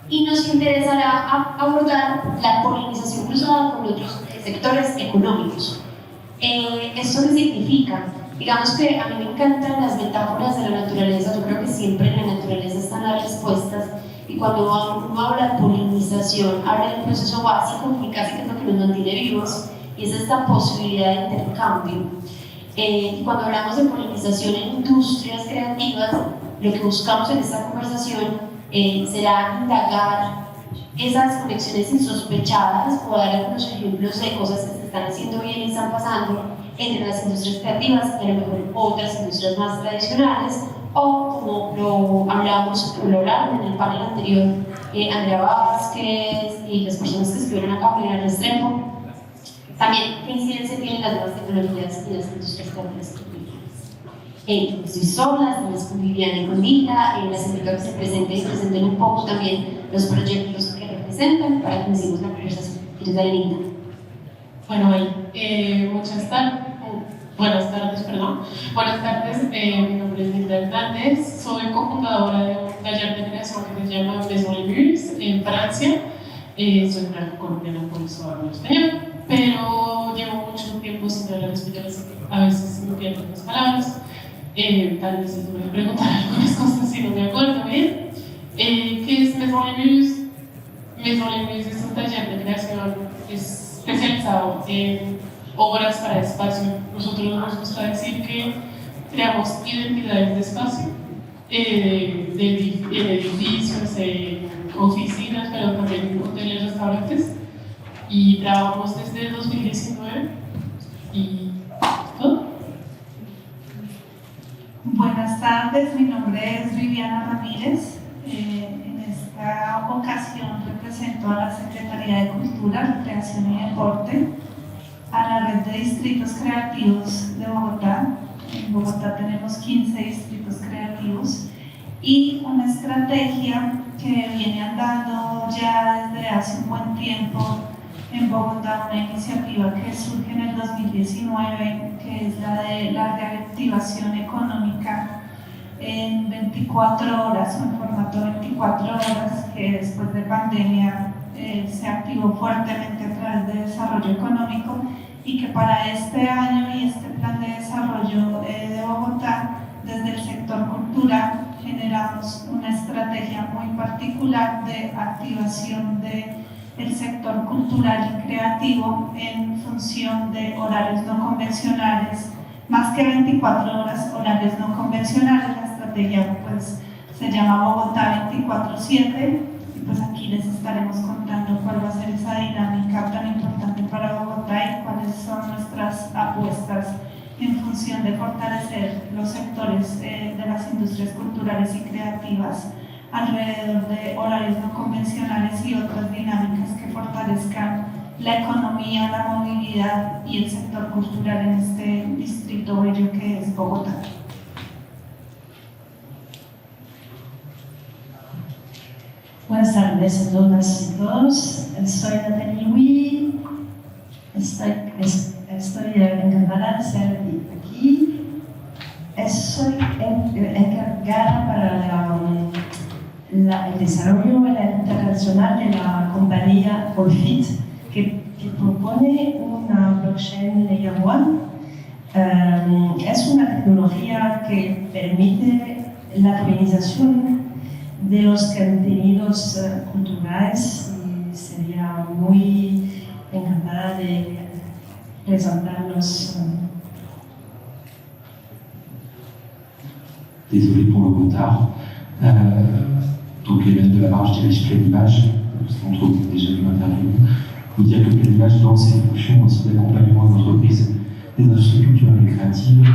y nos interesará abordar la polinización cruzada con otros sectores económicos. ¿Esto qué significa? Digamos que a mí me encantan las metáforas de la naturaleza. Yo creo que siempre en la naturaleza están las respuestas, y cuando uno habla de polinización, habla del proceso básico que casi que es lo que nos mantiene vivos, y es esta posibilidad de intercambio. Y cuando hablamos de polinización en industrias creativas, lo que buscamos en esta conversación será indagar esas conexiones insospechadas, o dar algunos ejemplos de cosas que se están haciendo bien y están pasando entre las industrias creativas y a lo mejor otras industrias más tradicionales, o como lo hablamos, como lo hablaron en el panel anterior Andrea Vázquez y las personas que estuvieron acá, Julián Restrepo, también qué incidencia tienen las nuevas tecnologías y las industrias creativas. Estoy sola, estamos con Viviana y con Nita, las invito a que se presenten un poco también los proyectos que representan para que iniciemos la conversación. ¿Quieres darle, Nita? Bueno, buenas tardes, mi nombre es Nita Hernández, soy cofundadora de un taller de creación que se llama Maison Lemurs en Francia. Soy franco-colombiana, por eso hablo español, pero llevo mucho tiempo sin hablar español, así que a veces me pierdo las palabras. Tal vez les voy a preguntar algunas cosas si no me acuerdo bien. ¿Qué es Maison Lemurs? Maison Lemurs es un taller de creación especializado en obras para espacio. Nosotros nos gusta decir que creamos identidades de espacio, en edificios, en oficinas, pero también en hoteles, restaurantes, y trabajamos desde 2019 y todo. Buenas tardes, mi nombre es Viviana Ramírez. En esta ocasión represento a la Secretaría de Cultura, Recreación y Deporte, a la red de distritos creativos de Bogotá. En Bogotá tenemos 15 distritos creativos y una estrategia que viene andando ya desde hace un buen tiempo en Bogotá, una iniciativa que surge en el 2019, que es la de la reactivación económica en 24 horas, en formato 24 horas, que después de pandemia se activó fuertemente a través de desarrollo económico, y que para este año y este plan de desarrollo de Bogotá, desde el sector cultura, generamos una estrategia muy particular de activación del sector cultural y creativo en función de horarios no convencionales, más que 24 horas, horarios no convencionales. La estrategia pues se llama Bogotá 24/7, y pues aquí les estaremos contando cuál va a ser esa dinámica tan importante para Bogotá y cuáles son nuestras apuestas en función de fortalecer los sectores de las industrias culturales y creativas alrededor de horarios no convencionales y otras dinámicas que fortalezcan la economía, la movilidad y el sector cultural en este distrito bello que es Bogotá. Buenas tardes a todas y todos. Soy Nathalie Louis. Estoy encantada de estar aquí. Soy encargada para el desarrollo internacional de la compañía Allfit, que propone una blockchain Layer 1. Es una tecnología que permite la tokenización de los contenidos culturales, y sería muy encantada de presentarlos. Désolé pour le retard. Donc, de la part, je dirige Pleine Image, entre autres, déjà vu l'interview. Vous dire que Pleine Image, dans ses fonctions aussi d'accompagnement des entreprises, des industries culturelles et créatives,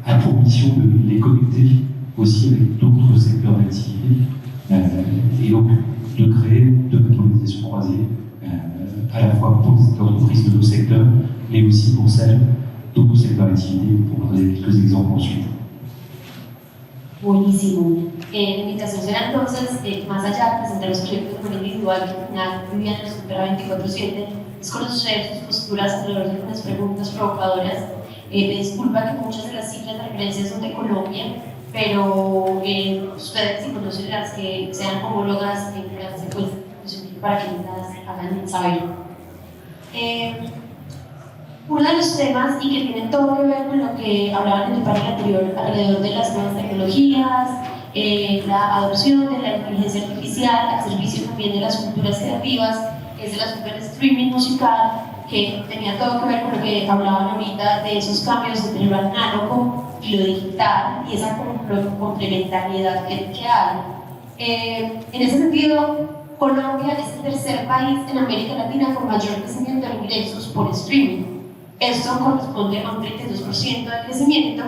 a pour mission de les connecter aussi avec d'autres secteurs d'activité, et donc de créer de l'automatisation croisée, à la fois pour les entreprises de nos secteurs, mais aussi pour celles d'autres secteurs d'activité, pour donner quelques exemples ensuite. Buenísimo. La invitación será entonces, más allá de presentar los proyectos de manera individual, que al final Viviana nos supera 24/7, es conocer sus posturas alrededor de unas preguntas provocadoras. Me disculpa que muchas de las cifras de referencia son de Colombia, pero ustedes, si conocen las que sean homólogas en Francia, pues para que las hagan saber. Uno de los temas, y que tiene todo que ver con lo que hablaban en el panel anterior alrededor de las nuevas tecnologías, la adopción de la inteligencia artificial al servicio también de las culturas creativas, es el asunto del streaming musical, que tenía todo que ver con lo que hablaban ahorita de esos cambios entre lo análogo y lo digital y esa complementariedad que hay. En ese sentido, Colombia es el tercer país en América Latina con mayor crecimiento de ingresos por streaming. Esto corresponde a un 32% de crecimiento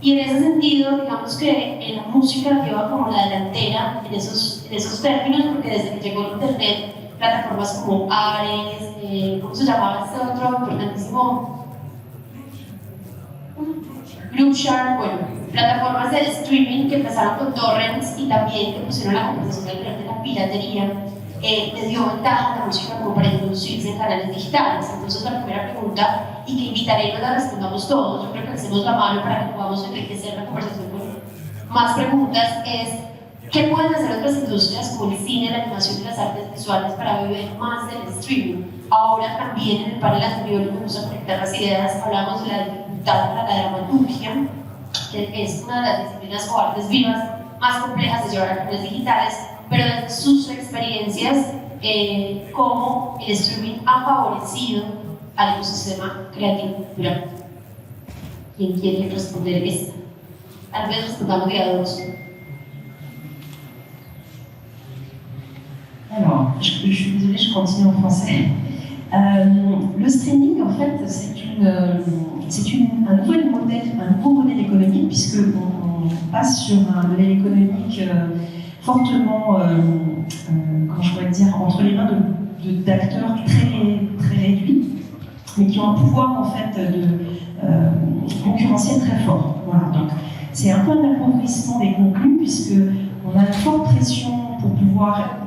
y en ese sentido, digamos que la música lleva como la delantera en esos términos, porque desde que llegó el internet, plataformas como Ares, ¿cómo se llamaba este otro importantísimo? Grooveshark, bueno, plataformas de streaming que empezaron con torrents y también que pusieron la compensación alrededor de la piratería, les dio ventaja a la música como para introducirse en canales digitales. Entonces la primera pregunta, y que invitaré y nos la respondamos todos, yo creo que hacemos la mano para que podamos enriquecer la conversación con más preguntas, es ¿qué pueden hacer otras industrias como el cine, la animación y las artes visuales para vivir más del streaming? Ahora también en el panel anterior me gusta conectar las ideas, hablamos de la dificultad para la dramaturgia, que es una de las disciplinas o artes vivas más complejas de llevar a canales digitales, pero desde sus experiencias, cómo el streaming ha favorecido al ecosistema creativo cultural. ¿Quién quiere responder esta? Tal vez respondamos de a dos. Alors, je suis désolée, je continue en français. Le streaming, en fait, c'est un nouveau modèle économique, puisqu'on passe sur un modèle économique fortement, comment je pourrais dire, entre les mains d'acteurs très réduits, mais qui ont un pouvoir en fait concurrentiel très fort. Voilà, donc c'est un peu un appauvrissement des contenus, puisqu'on a une forte pression pour pouvoir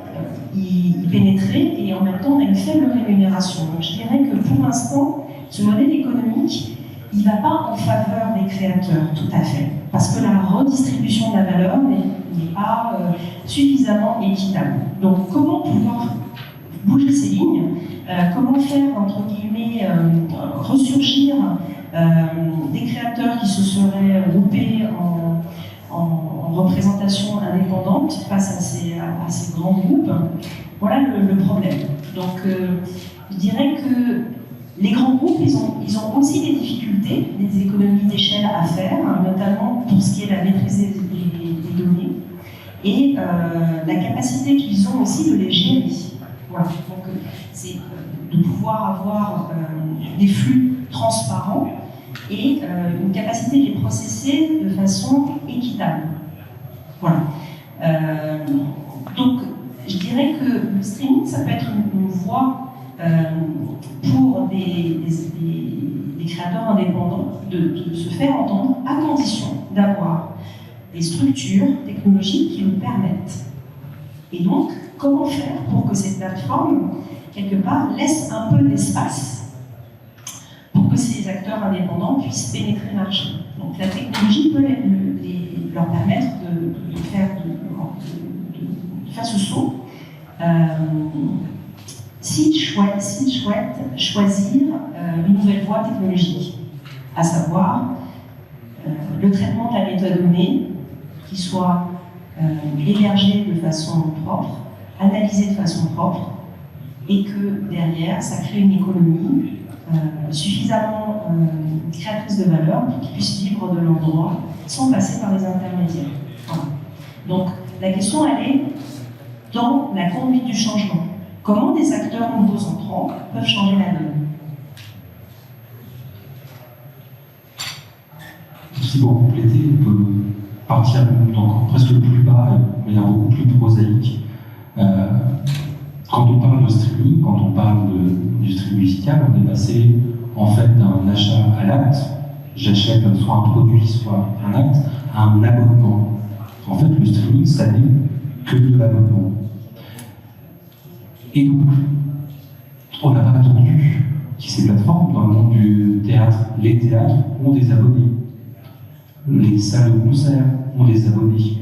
y pénétrer et en même temps on a une faible rémunération. Donc je dirais que pour l'instant, ce modèle économique, il ne va pas en faveur des créateurs, tout à fait, parce que la redistribution de la valeur n'est pas suffisamment équitable. Donc comment pouvoir bouger ces lignes, comment faire, entre guillemets, ressurgir des créateurs qui se seraient groupés en représentation indépendante face à ces grands groupes, voilà le problème. Donc je dirais que les grands groupes, ils ont aussi des difficultés, des économies d'échelle à faire, notamment pour ce qui est la maîtrise des données, et la capacité qu'ils ont aussi de les gérer. Voilà. Donc c'est de pouvoir avoir des flux transparents et une capacité de les processer de façon équitable. Voilà. Donc, je dirais que le streaming, ça peut être une voie pour des créateurs indépendants de se faire entendre, à condition d'avoir des structures technologiques qui nous permettent. Et donc, comment faire pour que ces plateformes, quelque part, laissent un peu d'espace pour que ces acteurs indépendants puissent pénétrer le marché. Donc la technologie peut leur permettre de faire ce saut s'ils souhaitent choisir une nouvelle voie technologique, à savoir le traitement de la métadonnée qui soit hébergé de façon propre, analysé de façon propre, et que derrière, ça crée une économie suffisamment créatrice de valeur pour qu'ils puissent vivre de leurs droits sans passer par les intermédiaires. Voilà. Donc la question, elle est dans la conduite du changement. Comment des acteurs nouveaux entrants peuvent changer la donne? Si pour compléter, on peut partir donc presque plus bas, de manière beaucoup plus prosaïque. Quand on parle de streaming, quand on parle du streaming musical, on est passé en fait d'un achat à l'acte, j'achète soit un produit, soit un acte, à un abonnement. En fait, le streaming, ça n'est que de l'abonnement. Et donc, on n'a pas attendu que ces plateformes, dans le monde du théâtre, les théâtres ont des abonnés. Les salles de concert ont des abonnés.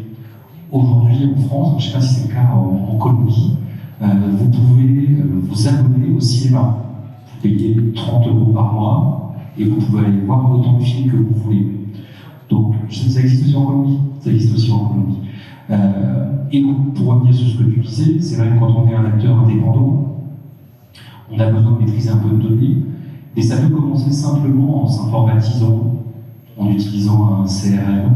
Aujourd'hui, en France, je ne sais pas si c'est le cas en Colombie, Vous pouvez vous abonner au cinéma. Vous payez 30 € par mois et vous pouvez aller voir autant de films que vous voulez. Donc ça existe aussi en Colombie. Et donc, pour revenir sur ce que tu disais, c'est vrai que quand on est un acteur indépendant, on a besoin de maîtriser un peu de données, mais ça peut commencer simplement en s'informatisant, en utilisant un CRM.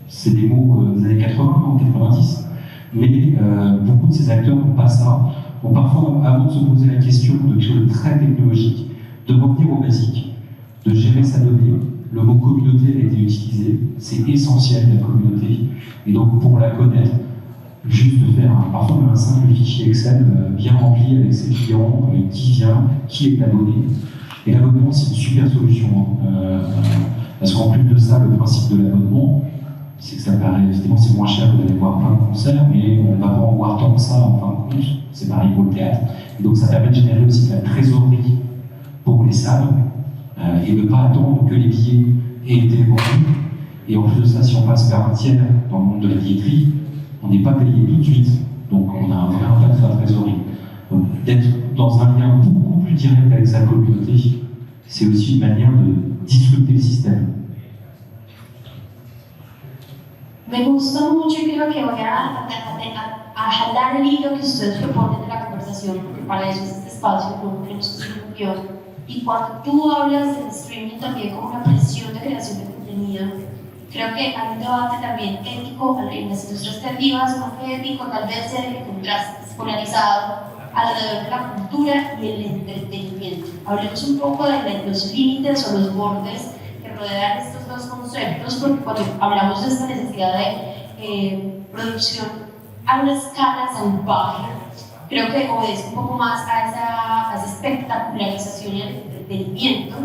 C'est des mots des années 80 ou 90, mais beaucoup de ces acteurs n'ont pas ça. Bon, parfois, avant de se poser la question de quelque chose de très technologique, de revenir aux basiques, de gérer sa donnée. Le mot communauté a été utilisé, c'est essentiel la communauté, et donc pour la connaître, juste de faire parfois même un simple fichier Excel bien rempli avec ses clients, qui vient, qui est abonné. Et l'abonnement, c'est une super solution, parce qu'en plus de ça, le principe de l'abonnement, c'est que ça paraît, évidemment, c'est moins cher que d'aller voir plein de concerts, mais on ne va pas en voir tant que ça en fin de compte, c'est pareil pour le théâtre. Et donc ça permet de générer aussi de la trésorerie pour les salles, et ne pas attendre que les billets aient été vendus. Et en plus de ça, si on passe par un tiers dans le monde de la billetterie, on n'est pas payé tout de suite. Donc on a un vrai impact sur la trésorerie. Donc d'être dans un lien beaucoup plus direct avec sa communauté, c'est aussi une manière de disrupter le système. Me gusta mucho y creo que voy a jalar el hilo que ustedes proponen de la conversación, porque para eso es este espacio, como queremos que se cumplió. Y cuando tú hablas del streaming también como una presión de creación de contenido, creo que hay un debate también ético en las industrias creativas, más que ético, tal vez sea el contraste polarizado alrededor de la cultura y el entretenimiento. Hablemos un poco de los límites o los bordes que rodean estos dos conceptos, porque cuando hablamos de esta necesidad de producción a una escala salvaje, creo que obedece un poco más a esa espectacularización y al entretenimiento,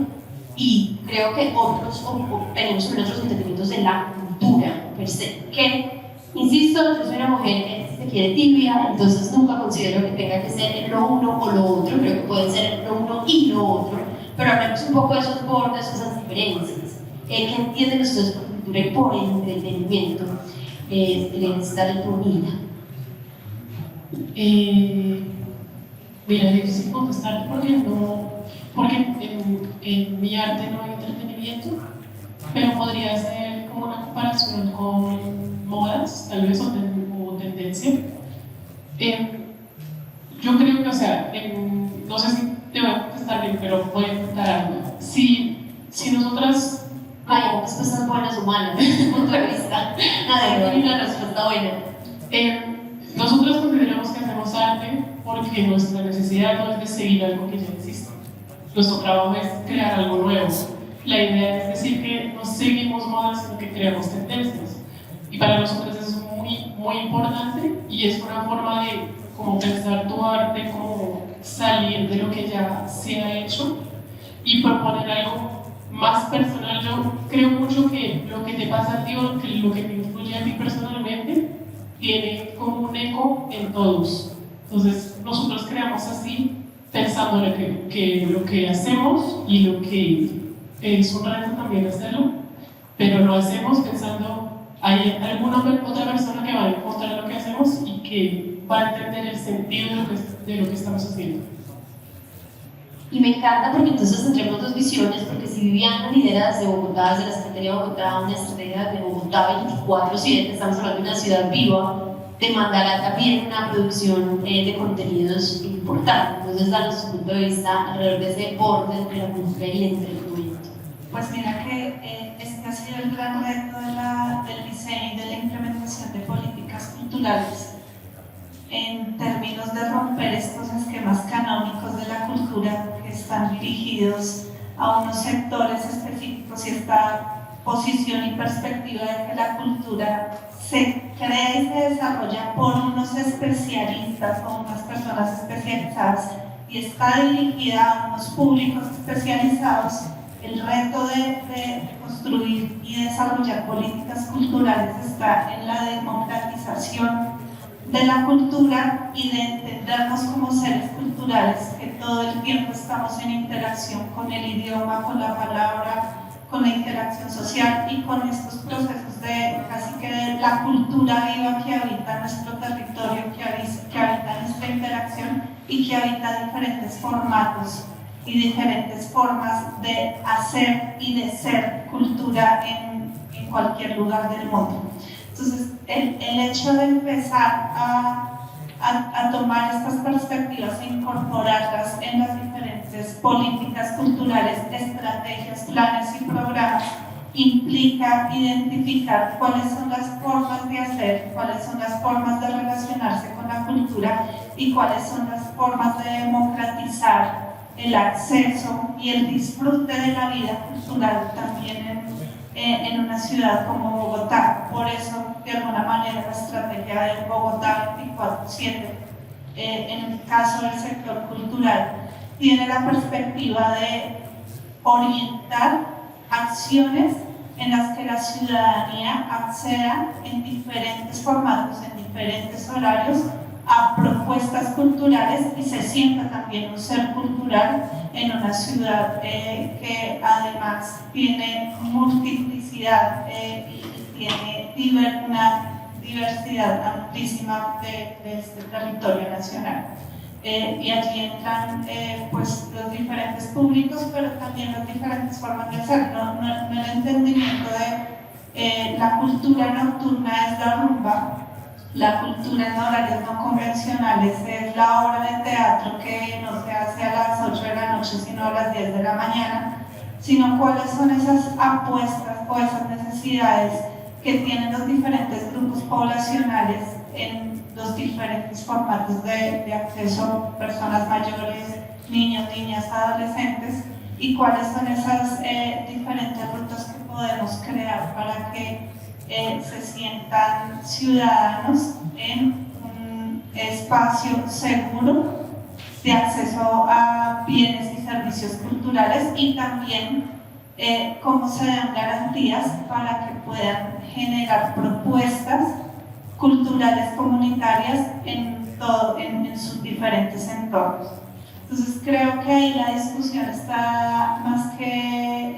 y creo que otros tenemos otros entretenimientos de la cultura per se, que, insisto, yo soy una mujer que se quiere tibia, entonces nunca considero que tenga que ser lo uno o lo otro, creo que puede ser lo uno y lo otro, pero hablemos un poco de esos bordes, esas diferencias. ¿Qué entienden ustedes por cultura y por entretenimiento en esta lectura? Mira, es difícil contestar porque en mi arte no hay entretenimiento, pero podría ser como una comparación con modas, tal vez, o tendencia. Yo creo que, o sea, no sé si te voy a contestar bien, pero voy a contar algo. Si nosotras... Hay respuestas buenas o malas desde ese punto de vista. Nada, hay una respuesta buena. Nosotros consideramos que hacemos arte porque nuestra necesidad no es de seguir algo que ya existe. Nuestro trabajo es crear algo nuevo. La idea es decir que no seguimos modas, sino que creamos tendencias. Y para nosotros eso es muy, muy importante, y es una forma de como pensar tu arte, como salir de lo que ya se ha hecho y proponer algo más personal. Yo creo mucho que lo que te pasa a ti o que lo que te influye a ti personalmente tiene como un eco en todos. Entonces nosotros creamos así, pensando que lo que hacemos y lo que es un reto también hacerlo, pero lo hacemos pensando hay alguna otra persona que va a encontrar lo que hacemos y que va a entender el sentido de lo que estamos haciendo. Y me encanta porque entonces tendremos dos visiones, porque si Viviana lidera desde Bogotá, desde la Secretaría de Bogotá, una estrategia de Bogotá 24/7, estamos hablando de una ciudad viva, demandará también una producción de contenidos importante. Entonces, danos su punto de vista alrededor de ese borde entre la cultura y el entretenimiento. Pues mira que este ha sido el gran reto del diseño y de la implementación de políticas culturales en términos de romper estos esquemas canónicos de la cultura que están dirigidos a unos sectores específicos y esta posición y perspectiva de que la cultura se crea y se desarrolla por unos especialistas o unas personas especializadas y está dirigida a unos públicos especializados. El reto de construir y desarrollar políticas culturales está en la democratización de la cultura y de entendernos como seres culturales, que todo el tiempo estamos en interacción con el idioma, con la palabra, con la interacción social y con estos procesos de casi que de la cultura viva que habita nuestro territorio, que habita en esta interacción y que habita diferentes formatos y diferentes formas de hacer y de ser cultura en cualquier lugar del mundo. Entonces, el hecho de empezar a tomar estas perspectivas e incorporarlas en las diferentes políticas culturales, estrategias, planes y programas implica identificar cuáles son las formas de hacer, cuáles son las formas de relacionarse con la cultura y cuáles son las formas de democratizar el acceso y el disfrute de la vida cultural también en una ciudad como Bogotá. Por eso, de alguna manera, la estrategia de Bogotá 24/7, en el caso del sector cultural, tiene la perspectiva de orientar acciones en las que la ciudadanía acceda en diferentes formatos, en diferentes horarios, a propuestas culturales y se sienta también un ser cultural en una ciudad que además tiene multiplicidad y tiene una diversidad amplísima de este territorio nacional. Y allí entran pues, los diferentes públicos, pero también las diferentes formas de hacer. No el entendimiento de la cultura nocturna es la rumba, la cultura en horarios no convencionales es la obra de teatro que no se hace a las 8 de la noche, sino a las 10 de la mañana, sino cuáles son esas apuestas o esas necesidades que tienen los diferentes grupos poblacionales en los diferentes formatos de acceso, personas mayores, niños, niñas, adolescentes, y cuáles son esas diferentes rutas que podemos crear para que se sientan ciudadanos en un espacio seguro de acceso a bienes y servicios culturales, y también cómo se dan garantías para que puedan generar propuestas culturales comunitarias en sus diferentes entornos. Entonces creo que ahí la discusión está más que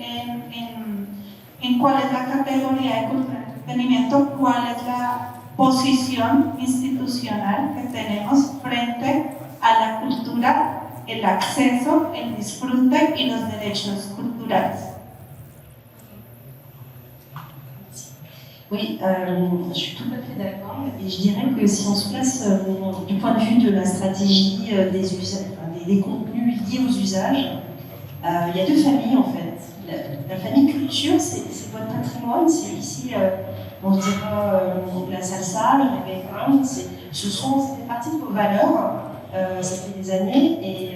en cuál es la categoría de cultura y entretenimiento, cuál es la posición institucional que tenemos frente a la cultura, el acceso, el disfrute y los derechos culturales. Oui, je suis tout à fait d'accord, et je dirais que si on se place du point de vue de la stratégie des contenus liés aux usages, il y a deux familles en fait. La famille culture, c'est votre patrimoine, c'est ici, on dira la salsa, le reggaeton, ça fait partie de vos valeurs, ça fait des années, et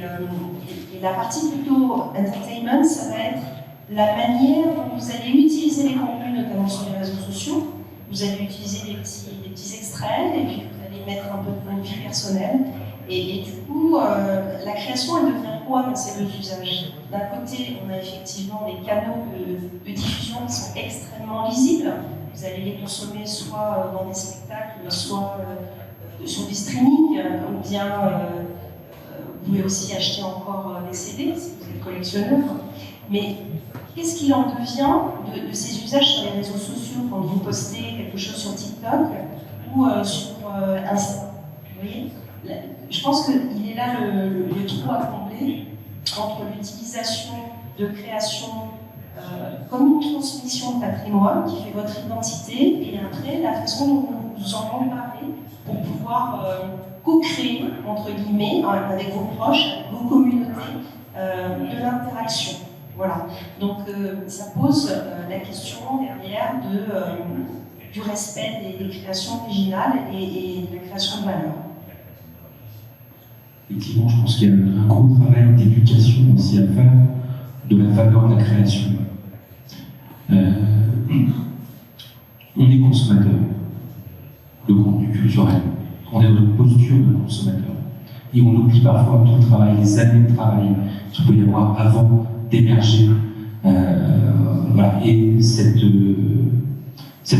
la partie plutôt entertainment, ça va être la manière dont vous allez utiliser les contenus, notamment sur les réseaux sociaux. Vous allez utiliser des petits extraits et puis vous allez mettre un peu de votre vie personnelle. Et du coup, la création, elle devient quoi dans ces deux usages? D'un côté, on a effectivement des canaux de diffusion qui sont extrêmement lisibles. Vous allez les consommer soit dans des spectacles, soit sur des streamings, ou bien vous pouvez aussi acheter encore des CD si vous êtes collectionneur. Mais qu'est-ce qu'il en devient de ces usages sur les réseaux sociaux quand vous postez quelque chose sur TikTok ou sur Insta? Vous voyez, je pense qu'il est là le trou à combler entre l'utilisation de création comme une transmission de patrimoine qui fait votre identité, et après la façon dont vous en emparez pour pouvoir co-créer, entre guillemets, avec vos proches, avec vos communautés, de l'interaction. Voilà. Donc ça pose la question derrière du respect des créations originales et de la création de valeur. Effectivement, je pense qu'il y a un gros travail d'éducation aussi à faire de la valeur de la création. On est consommateur de contenu culturel, on est dans une posture de consommateur, et on oublie parfois tout le travail, les années de travail qu'il peut y avoir avant d'émerger. Voilà. Et cet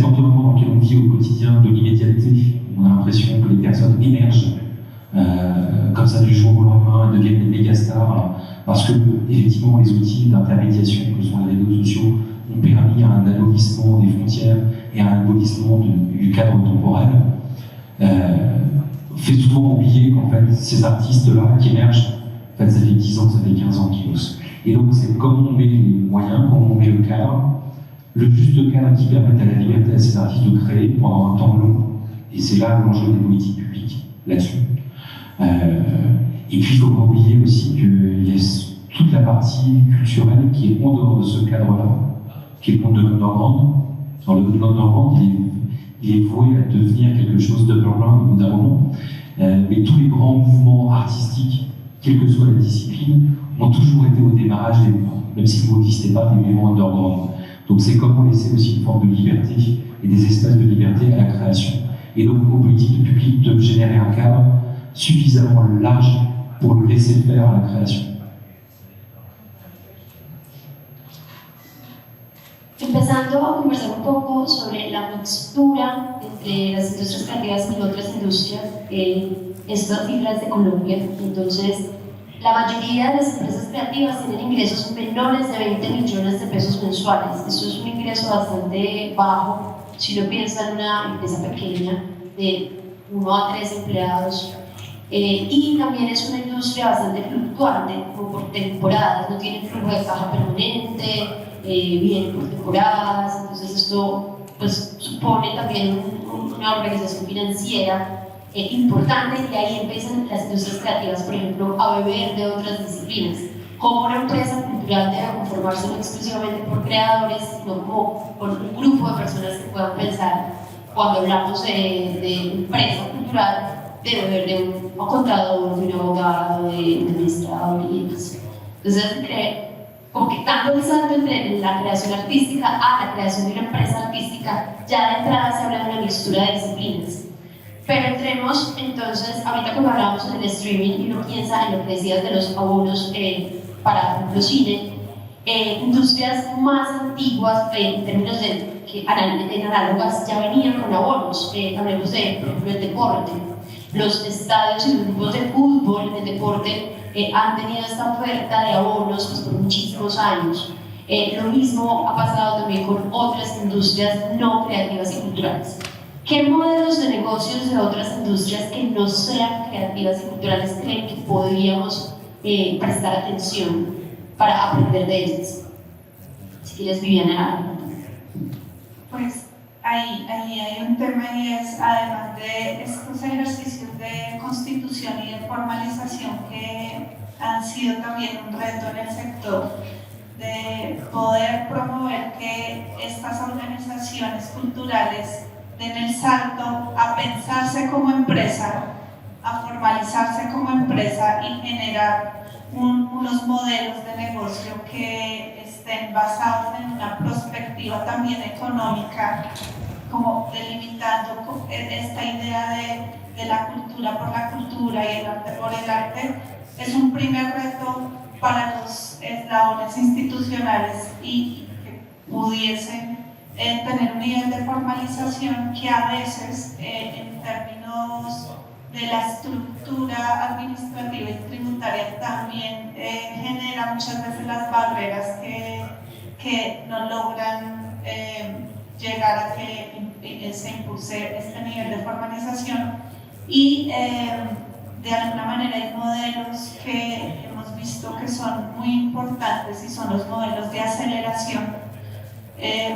environnement dans lequel on vit au quotidien de l'immédiateté, on a l'impression que les personnes émergent comme ça du jour au lendemain et deviennent des méga stars, parce que effectivement les outils d'intermédiation que sont les réseaux sociaux ont permis un alourdissement des frontières et un abolissement du cadre temporel. fait souvent oublier qu'en fait, ces artistes-là qui émergent, en fait, ça fait 10 ans, ça fait 15 ans qu'ils bossent. Et donc, c'est comment on met les moyens, comment on met le cadre, le juste cadre qui permette à la liberté à ces artistes de créer pendant un temps long. Et c'est là l'enjeu des politiques publiques, là-dessus. Et puis, il ne faut pas oublier aussi qu'il y a toute la partie culturelle qui est en dehors de ce cadre-là, qui est le monde de l'underground. Dans le monde de l'underground, il est voué à devenir quelque chose d'underground au bout d'un moment. Mais tous les grands mouvements artistiques, quelle que soit la discipline, ont toujours été au démarrage des mouvements, même s'ils n'existaient pas, des mouvements underground. Donc c'est comment laisser aussi une forme de liberté et des espaces de liberté à la création. Et donc aux politiques publiques de générer un cadre suffisamment large pour le laisser faire à la création. Empezando a conversar un poco sobre la mixtura entre las industrias creativas y otras industrias, estas cifras de Colombia. Entonces, la mayoría de las empresas creativas tienen ingresos menores de 20 millones de pesos mensuales. Esto es un ingreso bastante bajo si lo piensan en una empresa pequeña de 1 a 3 empleados. Y también es una industria bastante fluctuante, como por temporadas, no tiene flujo de caja permanente, viene por temporadas, entonces esto pues, supone también una organización financiera importante, y ahí empiezan las industrias creativas, por ejemplo, a beber de otras disciplinas. Como una empresa cultural debe conformarse no exclusivamente por creadores, sino como por un grupo de personas que puedan pensar, cuando hablamos de empresa cultural, de beber de un contador, de un abogado, de un administrador y demás. Entonces, como que dando el salto entre la creación artística a la creación de una empresa artística, ya de entrada se habla de una mixtura de disciplinas. Pero entremos entonces, ahorita cuando hablamos del streaming y uno piensa en lo que decías de los abonos para, por ejemplo, cine, industrias más antiguas en términos de análogas ya venían con abonos. Hablemos de, por ejemplo, el deporte. Los estadios y los grupos de fútbol en el deporte han tenido esta oferta de abonos pues, por muchísimos años. Lo mismo ha pasado también con otras industrias no creativas y culturales. ¿Qué modelos de negocios de otras industrias que no sean creativas y culturales creen que podríamos prestar atención para aprender de ellas? Si quieres, Viviana. Pues ahí hay un tema, y es, además de estos ejercicios de constitución y de formalización que han sido también un reto en el sector, de poder promover que estas organizaciones culturales den el salto a pensarse como empresa, a formalizarse como empresa y generar unos modelos de negocio que estén basados en una perspectiva también económica, como delimitando esta idea de la cultura por la cultura y el arte por el arte. Es un primer reto para los eslabones institucionales y que pudiesen tener un nivel de formalización que a veces, en términos de la estructura administrativa y tributaria, también genera muchas veces las barreras que no logran llegar a que se impulse este nivel de formalización. Y de alguna manera hay modelos que hemos visto que son muy importantes, y son los modelos de aceleración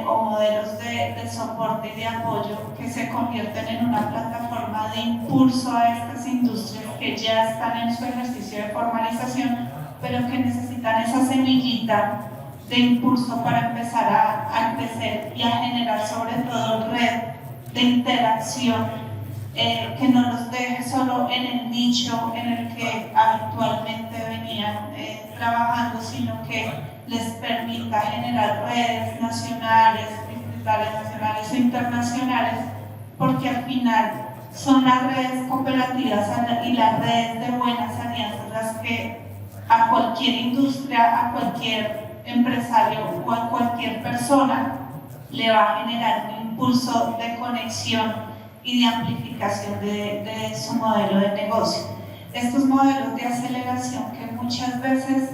o modelos de soporte y de apoyo, que se convierten en una plataforma de impulso a estas industrias que ya están en su ejercicio de formalización, pero que necesitan esa semillita de impulso para empezar a crecer y a generar sobre todo red de interacción que no los deje solo en el nicho en el que habitualmente venían trabajando, sino que les permita generar redes nacionales, distritales, nacionales o internacionales, porque al final son las redes cooperativas y las redes de buenas alianzas las que a cualquier industria, a cualquier empresario o a cualquier persona le va a generar un impulso de conexión y de amplificación de su modelo de negocio. Estos modelos de aceleración que muchas veces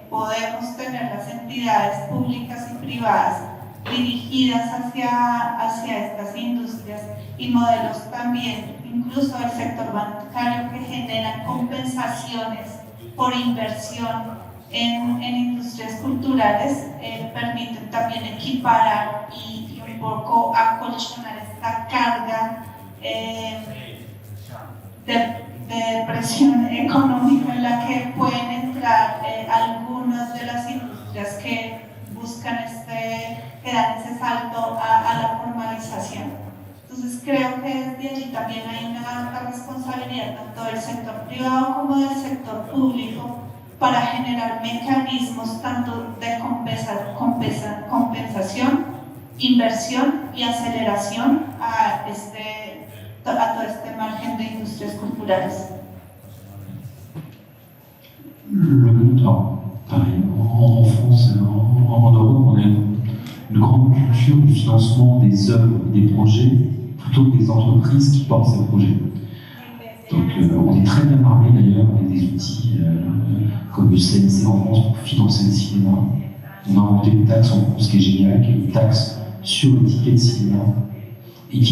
podemos tener las entidades públicas y privadas dirigidas hacia estas industrias, y modelos también, incluso del sector bancario, que generan compensaciones por inversión en industrias culturales, permiten también equiparar y un poco acolchonar esta carga de presión económica en la que pueden entrar algunas de las industrias que buscan que dan ese salto a la formalización. Entonces creo que desde allí también hay una alta responsabilidad tanto del sector privado como del sector público para generar mecanismos tanto de compensación, inversión y aceleración a todo este margen de industrias culturales. Le monde, pareil, en France, en Europe, on a une grande culture du financement des œuvres, des projets, plutôt que des entreprises qui portent ces projets. Donc on est très bien armé d'ailleurs avec des outils comme le CNC en France pour financer le cinéma. On a inventé une taxe en France qui est géniale, qui est une taxe sur les tickets de cinéma et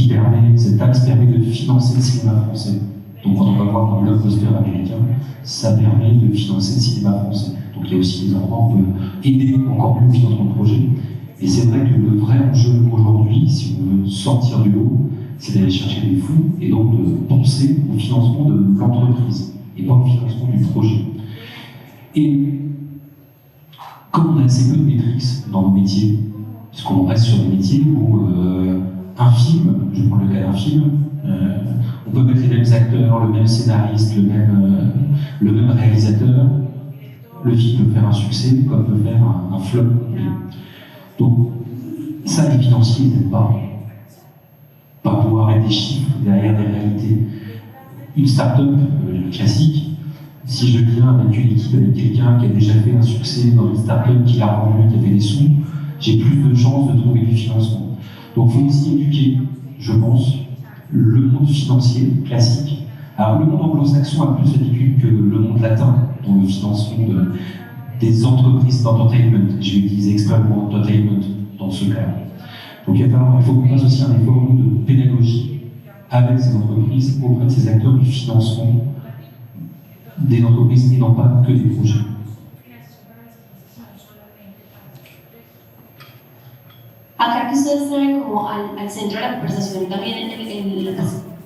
cette taxe permet de financer le cinéma français. Donc quand on va voir un blockbuster américain, ça permet de financer le cinéma français. Donc il y a aussi des endroits où on peut aider encore mieux le financement de projet. Et c'est vrai que le vrai enjeu aujourd'hui, si on veut sortir du lot, c'est d'aller chercher des fonds et donc de penser au financement de l'entreprise et pas au financement du projet. Et comme on a assez peu de maîtrise dans nos métiers, puisqu'on reste sur des métiers où un film, je prends le cas d'un film, on peut mettre les mêmes acteurs, le même scénariste, le même réalisateur, le film peut faire un succès comme peut faire un flop complet. Donc ça, les financiers n'aiment pas pouvoir mettre des chiffres derrière des réalités. Une start-up classique, si je viens avec une équipe, avec quelqu'un qui a déjà fait un succès dans une start-up, qui l'a rendu, qui a fait des sous, j'ai plus de chances de trouver du financement. Donc il faut aussi éduquer, je pense, le monde financier classique. Alors le monde anglo-saxon a plus l'habitude que le monde latin dans le financement des entreprises d'entertainment. Je vais utiliser extrêmement entertainment dans ce cas. Donc il faut qu'on fasse aussi un effort de pédagogie avec ces entreprises, auprès de ces acteurs du financement des entreprises et non pas que des projets. Acá que ustedes traen como al centro de la conversación también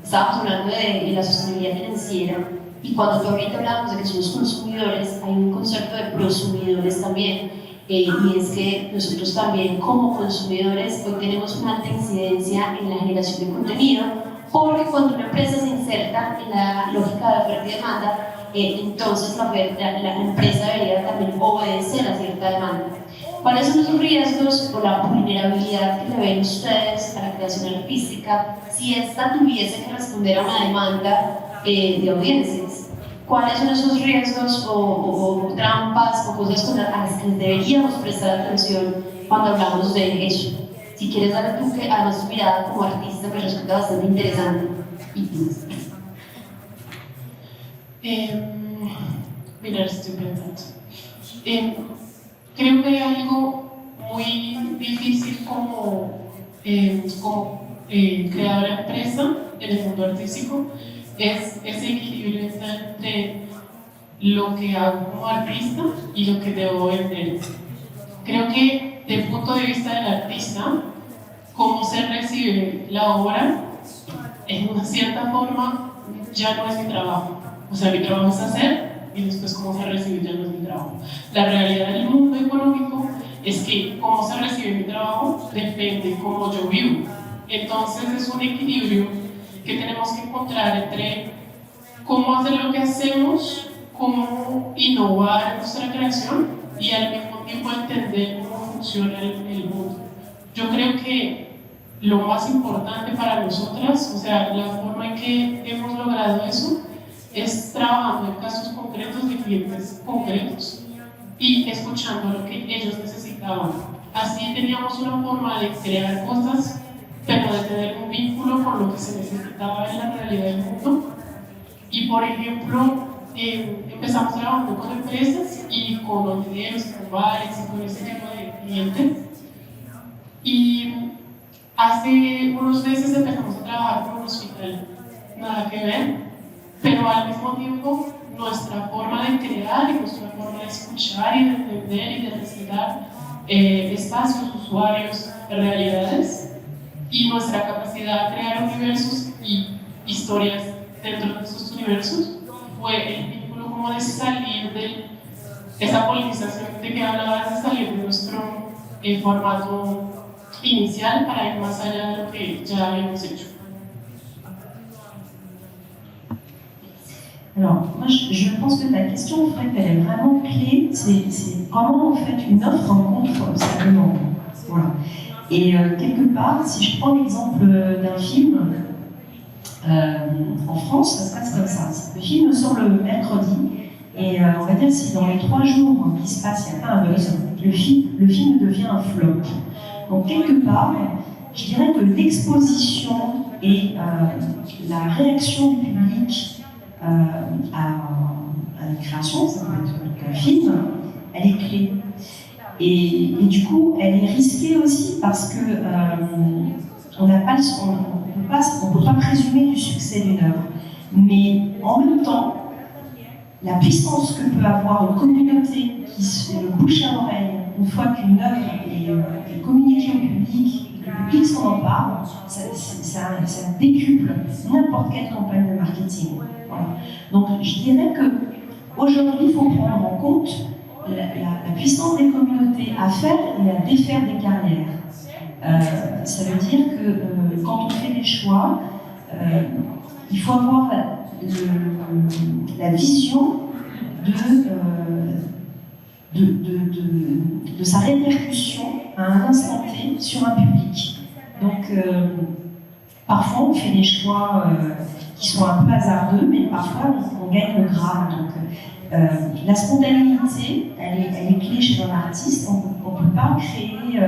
estábamos hablando de la sostenibilidad financiera, y cuando tú ahorita hablábamos de que somos consumidores, hay un concepto de prosumidores también, y es que nosotros también como consumidores hoy tenemos una alta incidencia en la generación de contenido, porque cuando una empresa se inserta en la lógica de oferta y demanda, entonces la empresa debería también obedecer a cierta demanda. ¿Cuáles son los riesgos o la vulnerabilidad que le ven ustedes a la creación artística si esta tuviese que responder a una demanda de audiencias? ¿Cuáles son esos riesgos o trampas o cosas a las que deberíamos prestar atención cuando hablamos de eso? Si quieres dar tú, que además tu mirada como artista me resulta bastante interesante. Mira, estoy pensando. Creo que hay algo muy difícil como creadora de empresa en el mundo artístico, es ese equilibrio entre lo que hago como artista y lo que debo vender. Creo que desde el punto de vista del artista, cómo se recibe la obra, en una cierta forma ya no es mi trabajo. O sea, mi trabajo es hacer, y después cómo se recibe ya no es mi trabajo. La realidad del mundo económico es que cómo se recibe mi trabajo depende de cómo yo vivo. Entonces es un equilibrio que tenemos que encontrar entre cómo hacer lo que hacemos, cómo innovar en nuestra creación y al mismo tiempo entender cómo funciona el mundo. Yo creo que lo más importante para nosotras, o sea, la forma en que hemos logrado eso, es trabajando en casos concretos de clientes concretos y escuchando lo que ellos necesitaban. Así teníamos una forma de crear cosas, pero de tener un vínculo con lo que se necesitaba en la realidad del mundo. Y por ejemplo, empezamos trabajando con empresas y con hoteleros, con bares y con ese tipo de clientes. Y Hace unos meses empezamos a trabajar con un hospital, nada que ver, pero al mismo tiempo nuestra forma de crear y nuestra forma de escuchar y de entender y de respetar espacios, usuarios, realidades y nuestra capacidad de crear universos y historias dentro de esos universos fue el vínculo como de salir de esa politización de que hablabas, de salir de nuestro formato initial para ir más allá de lo que ya habíamos hecho. Alors, moi, je pense que ta question, en fait, elle est vraiment clé. C'est comment, en fait, une offre rencontre sa demande. Voilà. Et quelque part, si je prends l'exemple d'un film, en France, ça se passe comme ça. Le film sort le mercredi, et on va dire que si dans les 3 jours qui se passent, il n'y a pas un buzz, le film devient un flop. Donc, quelque part, je dirais que l'exposition et la réaction du public à une création, ça peut être un film, elle est clé. Et du coup, elle est risquée aussi parce que on ne peut pas présumer du succès d'une œuvre. Mais en même temps, la puissance que peut avoir une communauté qui se fait le bouche à oreille une fois qu'une œuvre est communiquée au public, et que le public s'en empare, ça décuple n'importe quelle campagne de marketing. Voilà. Donc je dirais qu'aujourd'hui, il faut prendre en compte la puissance des communautés à faire et à défaire des carrières. Ça veut dire que quand on fait des choix, il faut avoir la vision de sa répercussion à un instant T sur un public. Donc parfois on fait des choix qui sont un peu hasardeux, mais parfois on gagne le Graal. Donc la spontanéité, elle est clé chez un artiste. On ne peut pas créer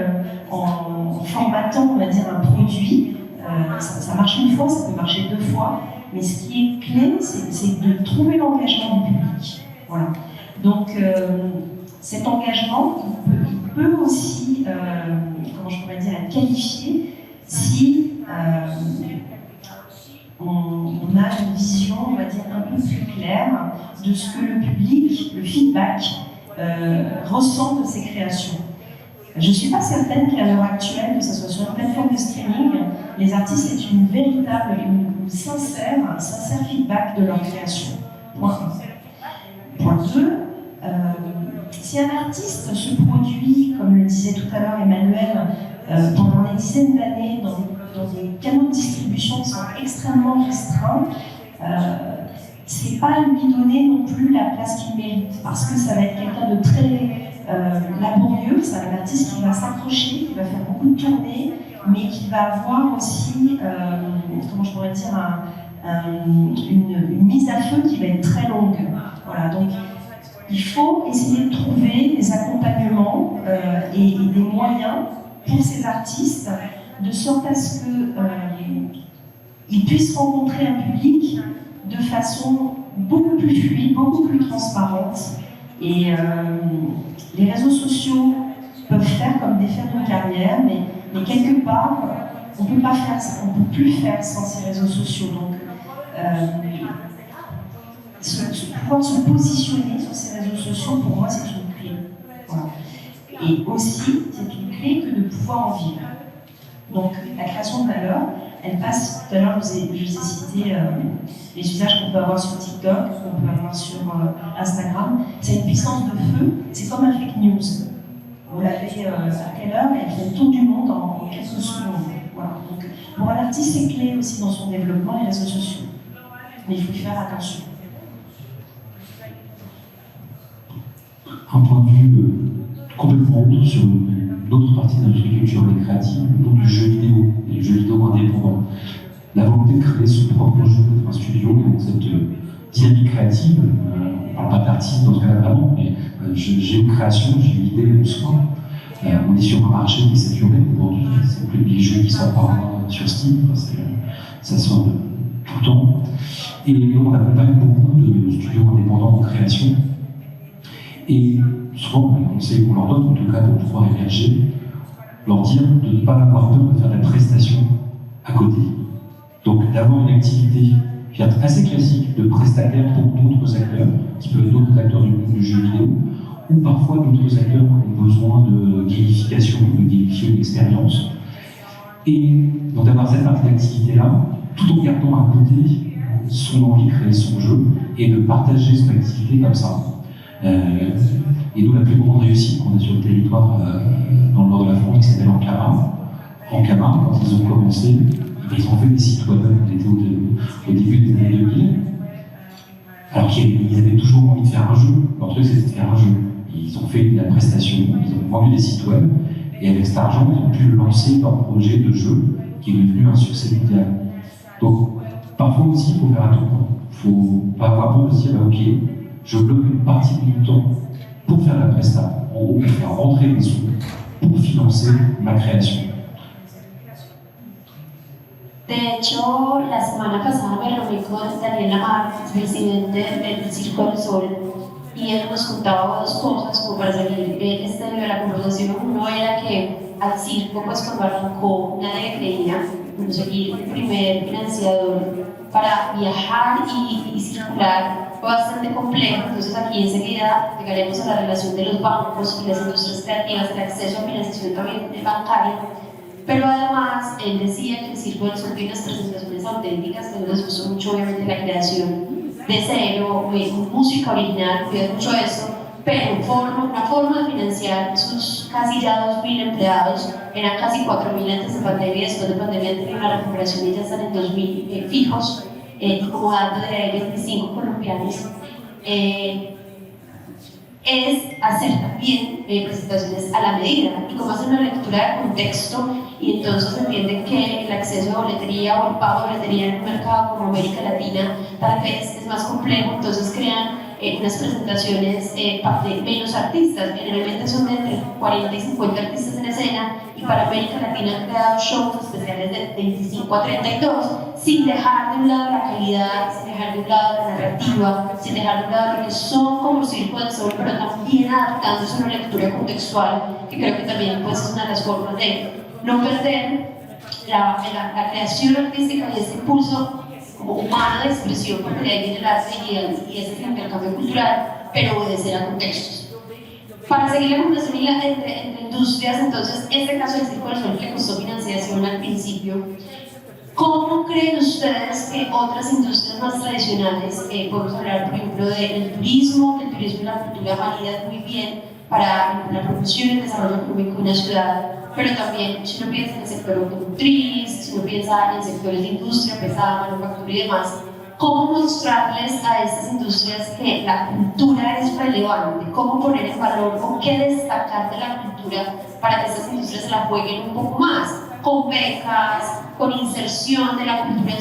en formatant, on va dire, un produit. Ça marche une fois, ça peut marcher 2 fois. Mais ce qui est clé, c'est de trouver l'engagement du public. Voilà. Donc cet engagement, il peut aussi, comment je pourrais dire, être qualifié si on a une vision, on va dire, un peu plus claire de ce que le public, le feedback, ressent de ses créations. Je ne suis pas certaine qu'à l'heure actuelle, que ce soit sur une plateforme de streaming, les artistes aient une véritable, un sincère feedback de leur création. Point 1. Point 2, si un artiste se produit, comme le disait tout à l'heure Emmanuel, pendant des dizaines d'années dans des canaux de distribution qui sont extrêmement restreints, c'est pas lui donner non plus la place qu'il mérite, parce que ça va être quelqu'un de très laborieux, c'est un artiste qui va s'accrocher, qui va faire beaucoup de tournées, mais qui va avoir aussi, comment je pourrais dire, une mise à feu qui va être très longue. Voilà, donc il faut essayer de trouver des accompagnements et des moyens pour ces artistes, de sorte à ce qu'ils puissent rencontrer un public de façon beaucoup plus fluide, beaucoup plus transparente. Et les réseaux sociaux peuvent faire comme défaire une carrière, mais quelque part, on ne peut pas faire ça, on ne peut plus faire sans ces réseaux sociaux. Donc, pouvoir se positionner sur ces réseaux sociaux, pour moi, c'est une clé. Voilà. Et aussi, c'est une clé que de pouvoir en vivre. Donc, la création de valeur, elle passe, tout à l'heure, je vous ai cité les usages qu'on peut avoir sur TikTok, qu'on peut avoir sur Instagram. C'est une puissance de feu, c'est comme un fake news. Vous l'avez à quelle heure, elle fait le tour du monde en quelques secondes. Voilà. Donc, pour un artiste, c'est clé aussi dans son développement, les réseaux sociaux. Mais il faut y faire attention. Un point de vue complètement autre sur l'autre partie de notre culture, les créatives, donc du jeu vidéo, et du jeu vidéo indépendant. La volonté de créer son propre jeu, un studio, donc cette dynamique créative, on ne parle pas d'artiste dans ce cas-là vraiment, mais j'ai une création, j'ai une idée le soir. On est sur un marché qui est saturé aujourd'hui, c'est plus des jeux qui sortent par sur Steam, parce que ça sort tout le temps. Et on accompagne beaucoup de studios indépendants en création. Et souvent, les conseils qu'on leur donne, en tout cas pour pouvoir émerger, leur dire de ne pas avoir peur de faire de la prestation à côté. Donc d'avoir une activité qui est assez classique de prestataire pour d'autres acteurs, qui peuvent être d'autres acteurs du jeu vidéo, ou parfois d'autres acteurs qui ont besoin de gamification, de gamifier une expérience. Et donc d'avoir cette partie d'activité-là, tout en gardant à côté son envie de créer son jeu et de partager son activité comme ça. Et nous, la plus grande réussite qu'on a sur le territoire dans le nord de la France, qui s'appelle Ankama. Ankama, quand ils ont commencé, ils ont fait des sites web, on était au début des années 2000, alors qu'ils avaient toujours envie de faire un jeu. Leur truc, c'était de faire un jeu. Ils ont fait de la prestation, ils ont vendu des sites web, et avec cet argent, ils ont pu lancer leur projet de jeu, qui est devenu un succès mondial. Donc, parfois aussi, il faut faire attention. Il ne faut pas avoir peur de se dire, ok, je bloque une partie de mon temps pour faire la presta, en gros, pour faire rentrer des sous, pour financer ma création. De hecho, la semana pasada me reuní con Daniel Lamar, presidente del Circo del Sol, y él nos contaba dos cosas como para salir de la conversación. Uno era que al circo, pues cuando arrancó, nadie creía conseguir el primer financiador para viajar y circular fue bastante complejo. Entonces aquí enseguida llegaremos a la relación de los bancos y las industrias creativas, el acceso a financiación también bancaria. Pero además, él decía que el Circo del Sol tiene unas presentaciones auténticas, que nos gustó mucho obviamente la creación de cero, música original, cuida mucho eso, pero una forma de financiar sus casi ya 2.000 empleados, eran casi 4.000 antes de pandemia, y después de pandemia han tenido una recuperación y ya están en 2.000 fijos, y como dato de 25 colombianos. Es hacer también presentaciones a la medida y como hacer una lectura de contexto y entonces entienden que el acceso a boletería o el pago de boletería en un mercado como América Latina tal vez es más complejo, entonces crean unas presentaciones de menos artistas, generalmente son de entre 40 y 50 artistas en escena, y para América Latina han creado shows especiales de 25 a 32, sin dejar de un lado la calidad, sin dejar de un lado la narrativa, sin dejar de un lado lo que son como el Circo del Sol, pero también adaptándose a una lectura contextual, que creo que también pues, es una de las formas de no perder la creación artística y ese impulso como humano de expresión, porque de ahí viene el arte y ese intercambio cultural, pero obedecer a contextos. Para seguir la conversación entre industrias, entonces, este caso del Circo del Sol que costó financiación al principio, ¿cómo creen ustedes que otras industrias más tradicionales, podemos hablar por ejemplo del turismo, que el turismo y la cultura validan muy bien para la promoción y el desarrollo económico de una ciudad, pero también si uno piensa en el sector automotriz, si uno piensa en sectores de industria pesada, manufactura y demás, ¿cómo mostrarles a estas industrias que la cultura es relevante? ¿Cómo poner en valor o qué destacar de la cultura para que estas industrias se la jueguen un poco más? Con becas, con inserción de la cultura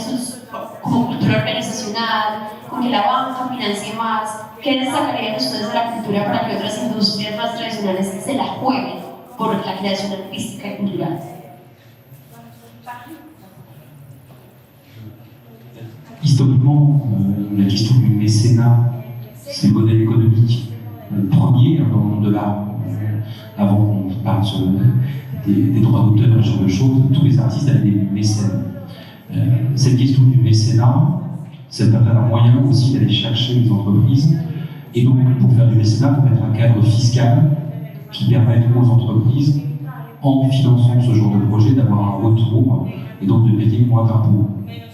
como cultura organizacional, con que la banca financie más. ¿Qué destacarían ustedes de la cultura para que otras industrias más tradicionales se la jueguen por la creación artística y cultural? Historiquement, la question du mécénat, c'est le modèle économique premier dans le monde de l'art. Avant qu'on parle sur des droits d'auteur, ce genre de choses, tous les artistes avaient des mécènes. Cette question du mécénat, ça peut être un moyen aussi d'aller chercher les entreprises. Et donc, pour faire du mécénat, il faut mettre un cadre fiscal qui permette aux entreprises, en finançant ce genre de projet, d'avoir un retour et donc de payer moins d'impôts.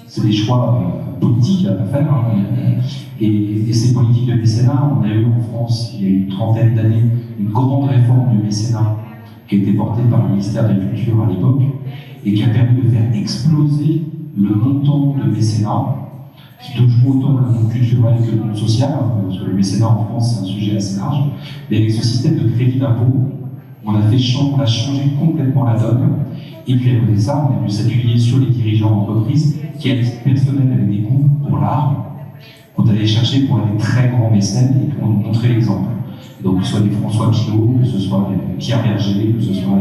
C'est des choix politiques à faire. Et ces politiques de mécénat, on a eu en France, il y a une trentaine d'années, une grande réforme du mécénat qui a été portée par le ministère de la Culture à l'époque et qui a permis de faire exploser le montant de mécénat qui touche autant le monde culturel que le monde social, parce que le mécénat en France c'est un sujet assez large, mais avec ce système de crédit d'impôt, on a changé complètement la donne, et puis à côté de ça, on a dû s'appuyer sur les dirigeants d'entreprise qui, à titre personnel, avaient des goûts pour l'art, qu'on allait chercher pour être des très grands mécènes et pour nous montrer l'exemple. Donc que ce soit des François Pinault, que ce soit des Pierre Berger, que ce soit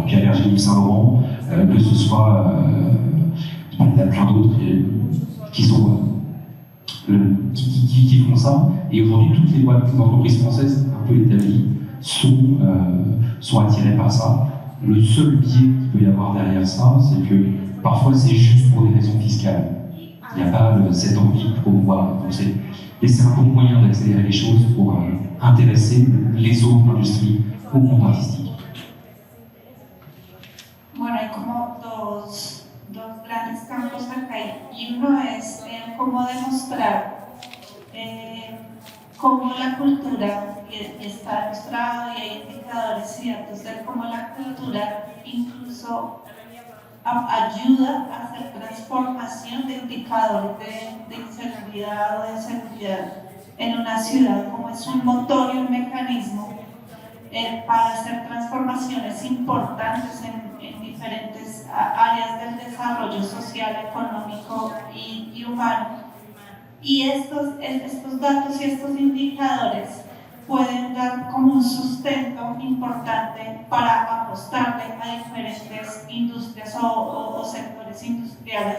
Pierre Berger de Saint-Laurent, que ce soit il y a plein d'autres qui font ça. Et aujourd'hui, toutes les entreprises françaises un peu établies sont attirées par ça. Le seul biais qu'il peut y avoir derrière ça, c'est que parfois c'est juste pour des raisons fiscales. Il n'y a pas cette envie de promouvoir. Et c'est un bon moyen d'accélérer les choses pour intéresser les autres industries au monde artistique. Bueno, hay como dos grandes campos acá y uno es cómo demostrar cómo la cultura, y está demostrado y hay indicadores ciertos de cómo la cultura incluso ayuda a hacer transformación de indicadores de inseguridad o de seguridad en una ciudad, como es un motor y un mecanismo para hacer transformaciones importantes en diferentes áreas del desarrollo social, económico y humano. Y estos datos y estos indicadores pueden dar como un sustento importante para apostarle a diferentes industrias o sectores industriales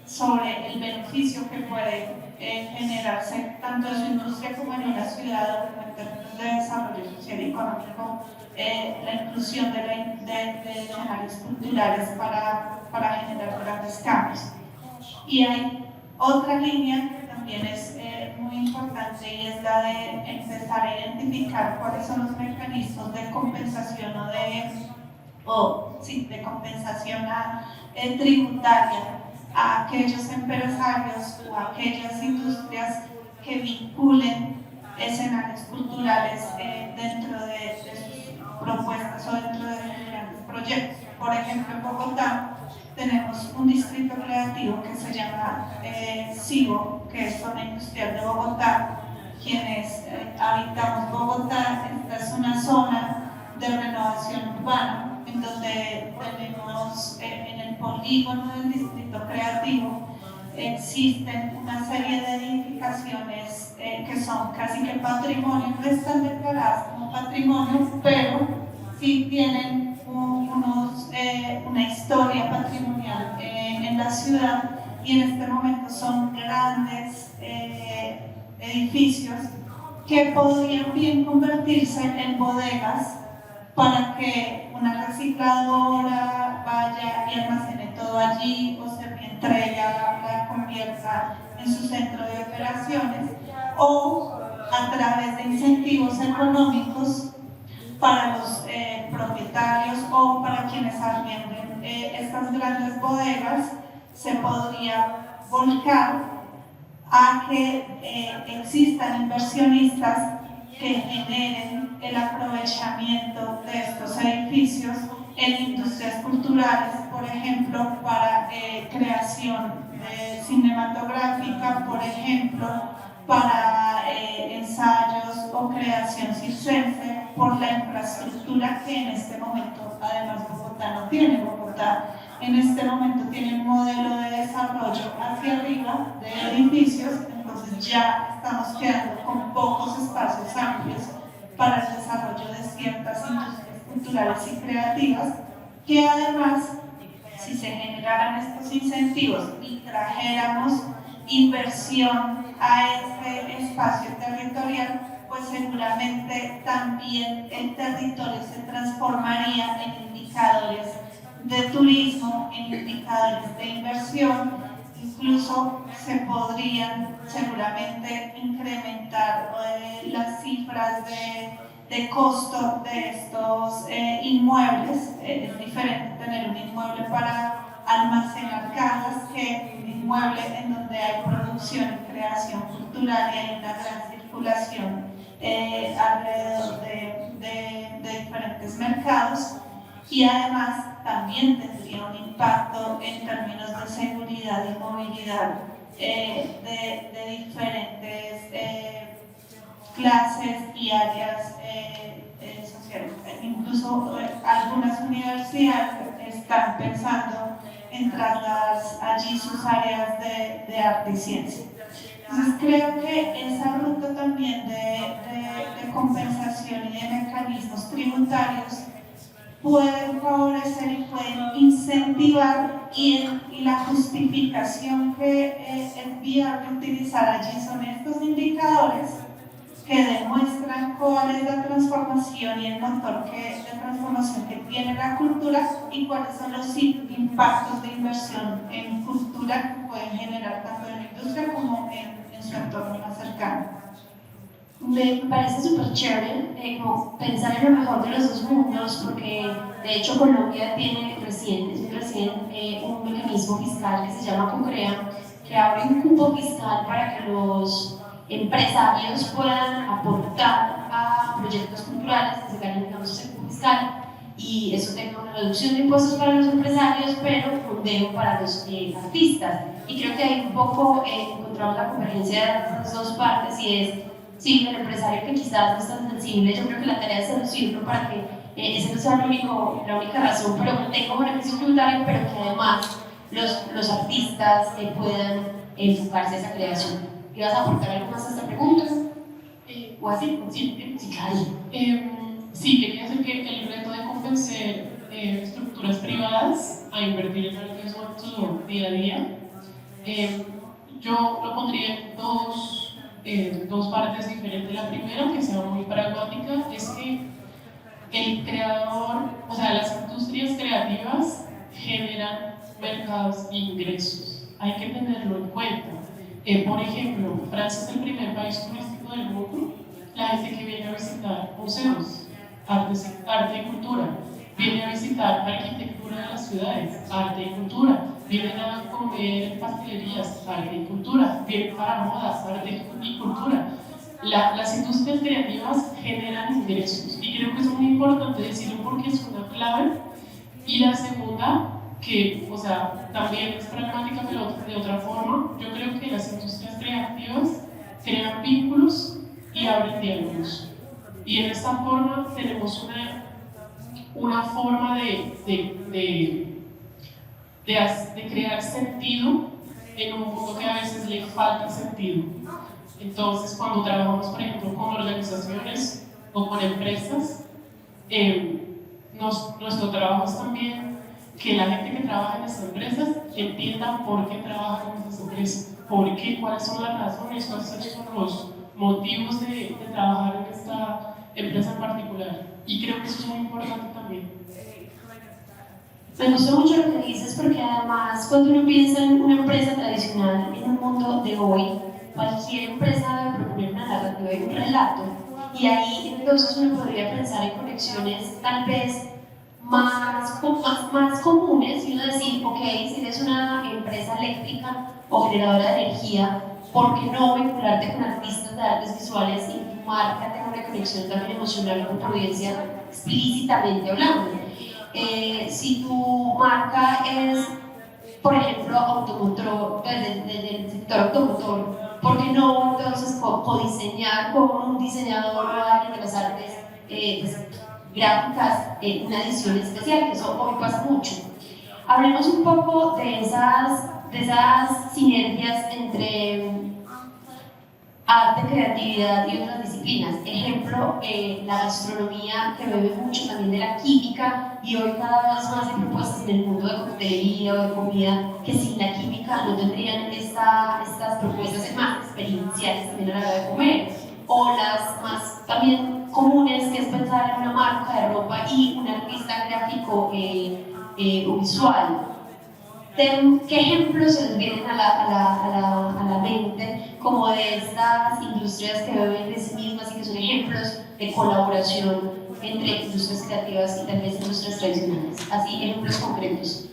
sobre el beneficio que puede generarse tanto en su industria como en una ciudad o en términos de desarrollo social y económico, la inclusión de escenarios culturales para generar grandes cambios. Y hay otra línea que también es muy importante y es la de empezar a identificar cuáles son los mecanismos de compensación de compensación tributaria a aquellos empresarios o a aquellas industrias que vinculen escenarios culturales dentro de sus propuestas o dentro de sus grandes proyectos. Por ejemplo, en Bogotá tenemos un distrito creativo que se llama SIBO, que es Zona Industrial de Bogotá. Quienes habitamos Bogotá, esta es una zona de renovación urbana, en donde tenemos en el polígono del distrito creativo existen una serie de edificaciones que son casi que patrimonio, no están declaradas como patrimonio, pero sí tienen una historia patrimonial en la ciudad, y en este momento son grandes edificios que podrían bien convertirse en bodegas para que una recicladora vaya y almacene todo allí, o Servientrega la convierta en su centro de operaciones, o a través de incentivos económicos para los propietarios o para quienes arrienden estas grandes bodegas, se podría volcar a que existan inversionistas que generen el aprovechamiento de estos edificios en industrias culturales, por ejemplo, para creación cinematográfica, por ejemplo, para ensayos o creación circense, por la infraestructura que en este momento, además, Bogotá no tiene. Bogotá en este momento tiene un modelo de desarrollo hacia arriba de edificios, entonces ya estamos quedando con pocos espacios amplios para el desarrollo de ciertas industrias culturales y creativas, que además, si se generaran estos incentivos y trajéramos inversión a este espacio territorial, pues seguramente también el territorio se transformaría en indicadores de turismo, en indicadores de inversión. Incluso se podrían seguramente incrementar las cifras de costo de estos inmuebles. Es diferente tener un inmueble para almacenar cajas que un inmueble en donde hay producción y creación cultural y hay una gran circulación alrededor de diferentes mercados, y además también tendría un impacto en términos de seguridad y movilidad de diferentes clases y áreas sociales. Incluso algunas universidades están pensando en trasladar allí sus áreas de arte y ciencia. Entonces creo que esa ruta también de compensación y de mecanismos tributarios pueden favorecer y pueden incentivar, y la justificación que es viable utilizar allí son estos indicadores que demuestran cuál es la transformación y el motor de transformación que tiene la cultura y cuáles son los impactos de inversión en cultura que pueden generar tanto en la industria como en su entorno más cercano. Me parece súper chévere como pensar en lo mejor de los dos mundos, porque de hecho Colombia tiene recién un mecanismo fiscal que se llama COCREA, que abre un cupo fiscal para que los empresarios puedan aportar a proyectos culturales que se ganen, digamos, ese cupo fiscal, y eso tenga una reducción de impuestos para los empresarios, pero fondeo para los artistas. Y creo que ahí un poco encontramos la convergencia de esas dos partes, y es, sí, el empresario que quizás no es tan sensible, yo creo que la tarea es seducirlo para que ese no sea la única razón, pero que tenga un beneficio tributario, pero que además los artistas puedan enfocarse a esa creación. ¿Ibas a aportar algo más a esta pregunta? ¿O así? Sí, claro. Sí, quería decir que el reto de convencer estructuras privadas a invertir en el riesgo en su día a día, yo lo pondría en dos partes diferentes. La primera, que sea muy pragmática, es que el creador, o sea, las industrias creativas generan mercados e ingresos. Hay que tenerlo en cuenta. Por ejemplo, Francia es el primer país turístico del mundo. La gente que viene a visitar museos, arte y cultura, viene a visitar arquitectura de las ciudades, arte y cultura, vienen a comer pastelerías, arte y cultura, vienen para modas, arte y cultura. Las industrias creativas generan ingresos, y creo que es muy importante decirlo porque es una clave. Y la segunda, que, o sea, también es pragmática, pero de otra forma, yo creo que las industrias creativas crean vínculos y abren diálogos. Y en esta forma tenemos una forma de crear sentido en un mundo que a veces le falta sentido. Entonces, cuando trabajamos, por ejemplo, con organizaciones o con empresas, nuestro trabajo es también que la gente que trabaja en esas empresas entienda por qué trabajan en esas empresas, por qué, cuáles son las razones, cuáles son los motivos de trabajar en esta empresa en particular. Y creo que eso es muy importante también. Me gustó mucho lo que dices, porque además cuando uno piensa en una empresa tradicional en un mundo de hoy, cualquier empresa debe proponer una narrativa y un relato, y ahí entonces uno podría pensar en conexiones tal vez más comunes, y uno decir, ok, si eres una empresa eléctrica o generadora de energía, ¿por qué no vincularte con artistas de artes visuales y tu marca tenga una conexión también emocional con tu audiencia, explícitamente hablando? Si tu marca es, por ejemplo, automotor, desde el sector automotor, ¿por qué no entonces codiseñar con un diseñador o alguien de las artes gráficas una edición especial? Que eso hoy pasa mucho. Hablemos un poco de esas sinergias entre arte, creatividad y otras disciplinas. Ejemplo, la gastronomía, que bebe mucho también de la química, y hoy cada vez más hay propuestas en el mundo de coctelería o de comida que sin la química no tendrían estas propuestas más experienciales también a la hora de comer. O las más también comunes, que es pensar en una marca de ropa y un artista gráfico o visual. ¿Qué ejemplos se les vienen a la mente como de estas industrias que beben de sí mismas y que son ejemplos de colaboración entre industrias creativas y tal vez industrias tradicionales? Así, ejemplos concretos.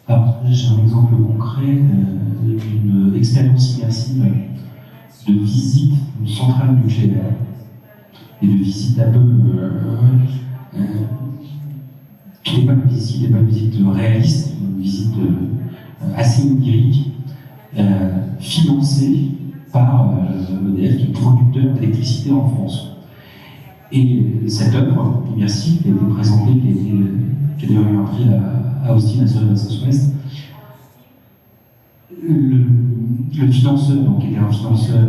Alors, j'ai un exemple concret d'une expérience immersive de visite d'une centrale nucléaire et de visite un peu qui n'est pas une visite réaliste, une visite assez onirique, financée par EDF, qui est producteur d'électricité en France. Et cette œuvre immersive qui a été présentée, qui a d'ailleurs eu un prix à Austin, à Southwest, le financeur, donc, qui était un financeur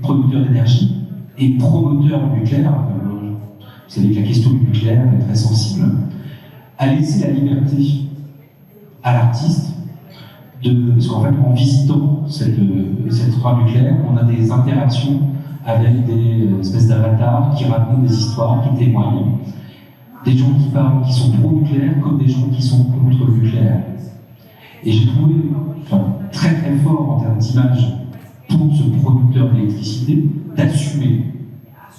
producteur d'énergie et promoteur du nucléaire, vous savez que la question du nucléaire est très sensible, a laissé la liberté à l'artiste parce qu'en fait, en visitant cette centrale nucléaire, on a des interactions avec des espèces d'avatars qui racontent des histoires, qui témoignent. Des gens qui parlent, qui sont pro-nucléaire, comme des gens qui sont contre le nucléaire. Et j'ai trouvé très très fort en termes d'image pour ce producteur d'électricité d'assumer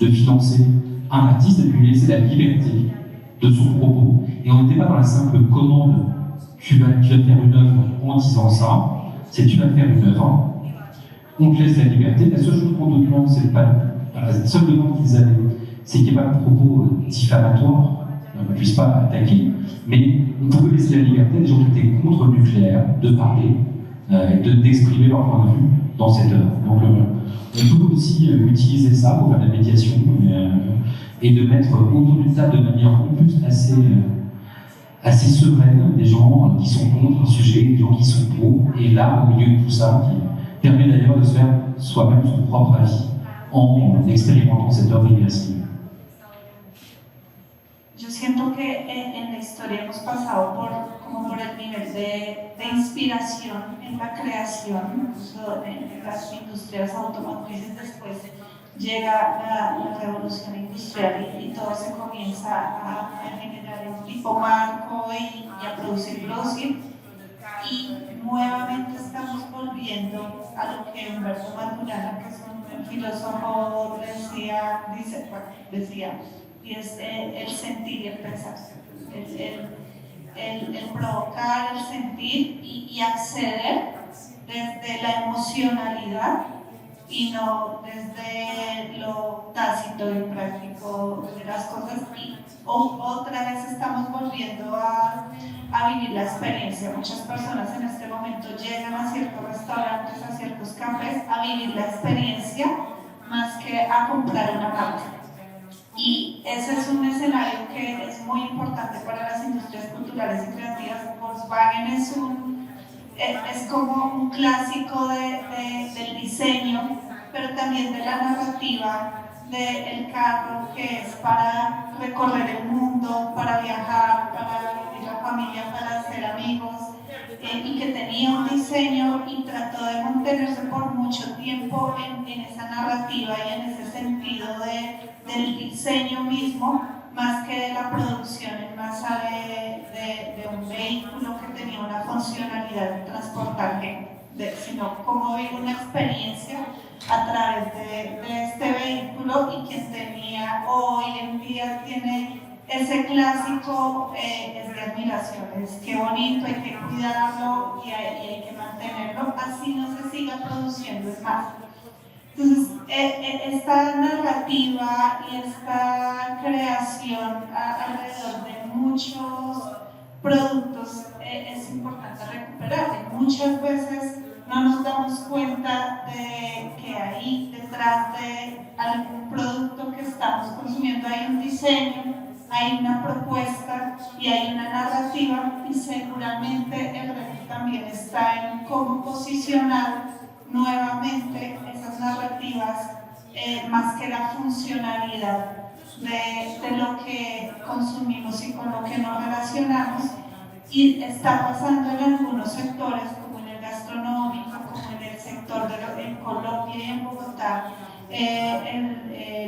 de financer un artiste et de lui laisser la liberté de son propos. Et on n'était pas dans la simple commande tu vas faire une œuvre en disant ça, c'est tu vas faire une œuvre, on te laisse la liberté. La seule chose qu'on te demande, c'est pas la seule demande qu'ils avaient, c'est qu'il n'y ait pas de propos diffamatoires, on ne puisse pas attaquer, mais on pouvait laisser la liberté des gens qui étaient contre le nucléaire de parler, d'exprimer leur point de vue dans cette œuvre. Donc on peut aussi utiliser ça pour faire de la médiation et de mettre autour d'une table de manière en plus assez sereine des gens qui sont contre un sujet, des gens qui sont pro, et là, au milieu de tout ça, qui permet d'ailleurs de se faire soi-même son propre avis en expérimentant cette œuvre immersive. Yo siento que en la historia hemos pasado por el nivel de inspiración en la creación, en las industrias automotrices. Después llega la revolución industrial y todo se comienza a generar un tipo marco y a producir. Y nuevamente estamos volviendo a lo que Humberto Maturana, que es un filósofo, decía, y es el sentir y el pensar, el provocar, el sentir y acceder desde la emocionalidad y no desde lo tácito y práctico de las cosas. Y otra vez estamos volviendo a vivir la experiencia. Muchas personas en este momento llegan a ciertos restaurantes, a ciertos cafés, a vivir la experiencia más que a comprar una marca. Y ese es un escenario que es muy importante para las industrias culturales y creativas. Volkswagen es como un clásico del diseño, pero también de la narrativa del carro, que es para recorrer el mundo, para viajar, para vivir la familia, para hacer amigos, y que tenía un diseño y trató de mantenerse por mucho tiempo en esa narrativa y en ese sentido del diseño mismo, más que de la producción en masa de un vehículo que tenía una funcionalidad de transportar gente, sino cómo vivir una experiencia a través de este vehículo, y quien tenía hoy en día tiene ese clásico es de admiración, es qué bonito, hay que cuidarlo y hay que mantenerlo, así no se siga produciendo, es más. Entonces, esta narrativa y esta creación alrededor de muchos productos es importante recuperar. Muchas veces no nos damos cuenta de que ahí detrás de algún producto que estamos consumiendo hay un diseño, hay una propuesta y hay una narrativa, y seguramente el reto también está en cómo posicionar nuevamente esas narrativas, más que la funcionalidad de lo que consumimos y con lo que nos relacionamos. Y está pasando en algunos sectores, como en el gastronómico, como en el sector en Colombia y en Bogotá,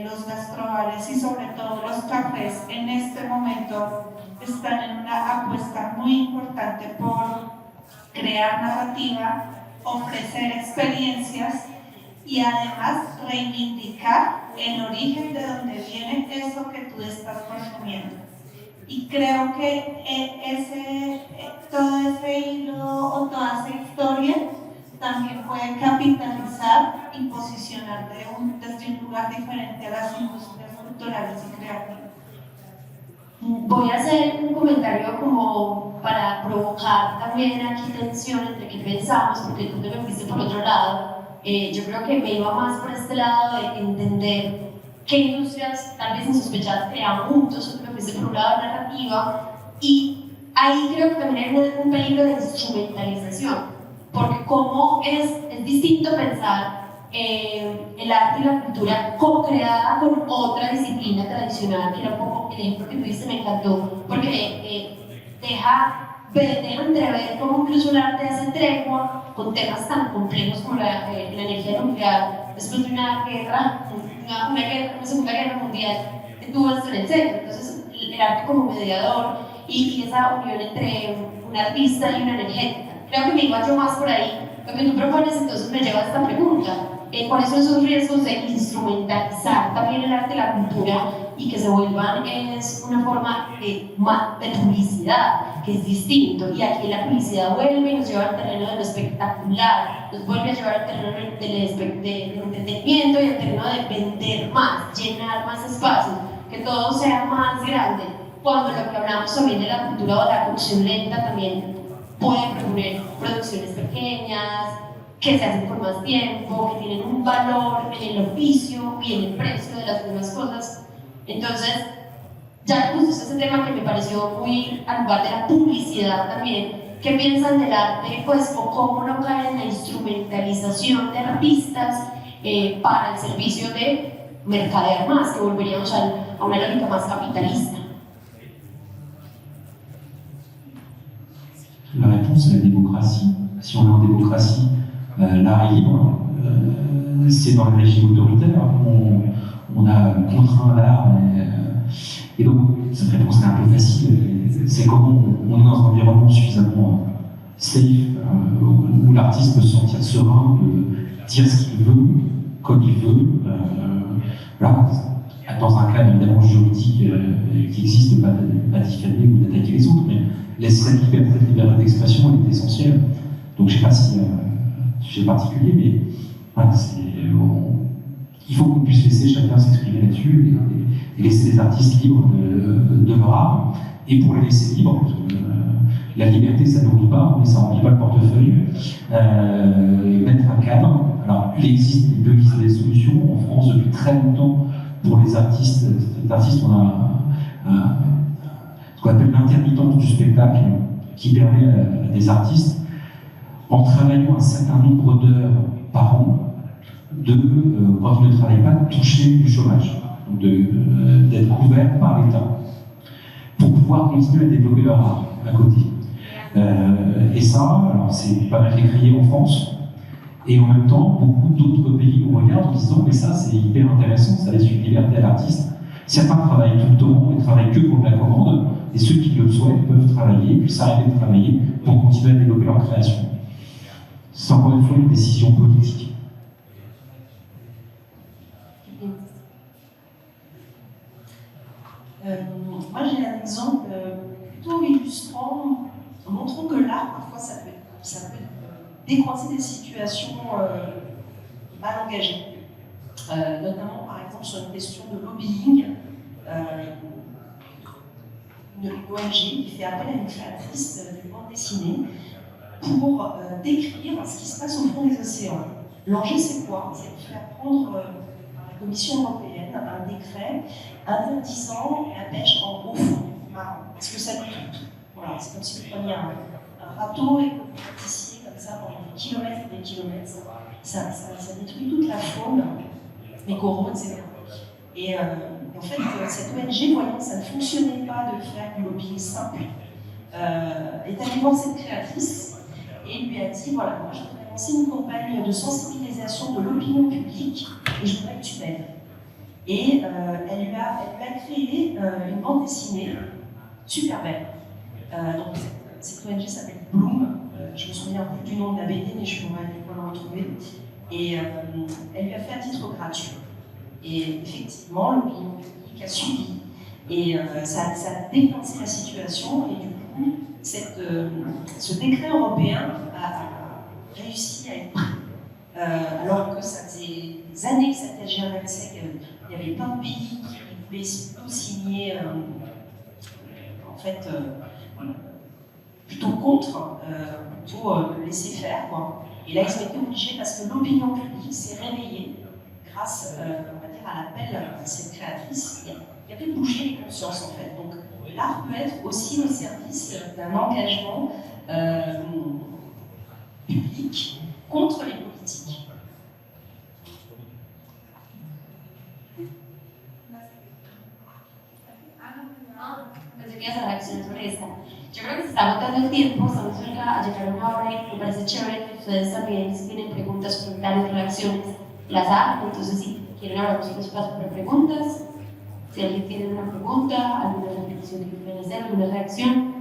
los gastrobares y sobre todo los cafés en este momento están en una apuesta muy importante por crear narrativa, ofrecer experiencias y además reivindicar el origen de donde viene eso que tú estás consumiendo. Y creo que todo ese hilo o toda esa historia también puede capitalizar y posicionar desde un lugar diferente a las industrias culturales y creativas. Voy a hacer un comentario como para provocar también aquí tensión entre qué pensamos, porque tú te me fuiste por otro lado. Yo creo que me iba más por este lado de entender qué industrias tal vez insospechadas crean juntos, tú me fuiste por un lado de narrativa, y ahí creo que también hay un peligro de instrumentalización, porque como es distinto pensar el arte y la cultura como creada con otra disciplina tradicional, que era un poco el ejemplo que tuviste, me encantó, porque deja deja entrever cómo incluso el arte hace tregua con temas tan complejos como la energía nuclear después de una guerra, una segunda guerra mundial que tuvo esto en el centro. Entonces el arte como mediador y esa unión entre un artista y una energética. Creo que me iba yo más por ahí. Lo que tú propones entonces me lleva a esta pregunta. ¿Cuáles son esos riesgos de instrumentalizar también el arte y la cultura y que se vuelvan una forma de publicidad, que es distinto? Y aquí la publicidad vuelve y nos lleva al terreno de lo espectacular, nos vuelve a llevar al terreno del entretenimiento y al terreno de vender más, llenar más espacios, que todo sea más grande, cuando lo que hablamos también de la cultura o la cocción lenta también puede proponer producciones pequeñas, que se hacen por más tiempo, que tienen un valor en el oficio y en el precio de las mismas cosas. Entonces, ya que pusiste ese tema que me pareció muy al lugar de la publicidad también, ¿qué piensan del arte? Pues, o cómo no caer en la instrumentalización de artistas para el servicio de mercadear más, que volveríamos a una lógica más capitalista. La réponse, c'est la démocratie. Si on est en démocratie, l'art est libre. C'est dans le régime autoritaire. On a contraint l'art. Et donc, cette réponse est un peu facile. C'est comment on est dans un environnement suffisamment safe, où l'artiste peut se sentir serein, de dire ce qu'il veut, comme il veut. Voilà. Dans un cadre évidemment juridique qui existe, de pas diffamer ou d'attaquer les autres, mais cette liberté d'expression elle est essentielle. Donc je ne sais pas si c'est un sujet particulier, mais voilà, il faut qu'on puisse laisser chacun s'exprimer là-dessus et laisser les artistes libres de leur art. Et pour les laisser libres, parce que la liberté ça nourrit pas, mais ça ne remplit pas le portefeuille. Mettre un cadre. Alors il existe des solutions en France depuis très longtemps. Pour les artistes, on a ce qu'on appelle l'intermittence du spectacle qui permet à des artistes, en travaillant un certain nombre d'heures par an, quand ils ne travaillent pas, de toucher du chômage, d'être couverts par l'État, pour pouvoir continuer à développer leur art à côté. Et ça, alors c'est pas mal décrié en France. Et en même temps, beaucoup d'autres pays nous regardent en disant mais ça c'est hyper intéressant, ça laisse une liberté à l'artiste. Certains travaillent tout le temps et travaillent que pour de la commande, et ceux qui le souhaitent peuvent travailler, puis s'arrêter de travailler pour continuer à développer leur création. C'est encore une fois une décision politique. Moi j'ai un exemple plutôt illustrant, montrant que l'art parfois ça peut décroiser des situations mal engagées. Notamment, par exemple, sur une question de lobbying, une ONG qui fait appel à une créatrice d'une bande dessinée pour décrire ce qui se passe au fond des océans. L'enjeu, c'est quoi? C'est de faire prendre par la Commission européenne un décret interdisant la pêche en haut fond marin, parce que ça détruit tout. Voilà, c'est comme si vous preniez un râteau et que vous pratissiez comme ça pendant des kilomètres et des kilomètres. Ça détruit toute la faune, les coraux, etc. Et en fait, cette ONG, voyant que ça ne fonctionnait pas de faire du lobbying simple, est allée voir cette créatrice et lui a dit voilà, moi je voudrais lancer une campagne de sensibilisation de l'opinion publique et je voudrais que tu m'aides. Et elle lui a créé une bande dessinée super belle. Donc, cette ONG s'appelle Bloom. Je me souviens plus du nom de la BD, mais je pourrais la retrouver. Et elle lui a fait un titre gratuit. Et effectivement, l'opinion publique a suivi. Et ça a déclenché la situation. Et du coup, ce décret européen a réussi à être pris. Alors que ça faisait des années que ça était germanisé, qu'il y avait plein de pays qui voulaient signer, en fait, plutôt contre, pour laisser faire, quoi. Et là, ils ont été obligés parce que l'opinion publique s'est réveillée grâce, on va dire, à l'appel de cette créatrice qui a fait bouger les consciences, en fait. Donc, l'art peut être aussi au service d'un engagement public contre les politiques. Pensé que ibas a reaccionar sobre esta. Yo creo que se está agotando el tiempo. me parece chévere que ustedes también, si tienen preguntas, comentarios, reacciones, las hagan. Entonces, si quieren, abrir un espacio para preguntas. Si alguien tiene una pregunta, alguna reflexión que quieran hacer, alguna reacción,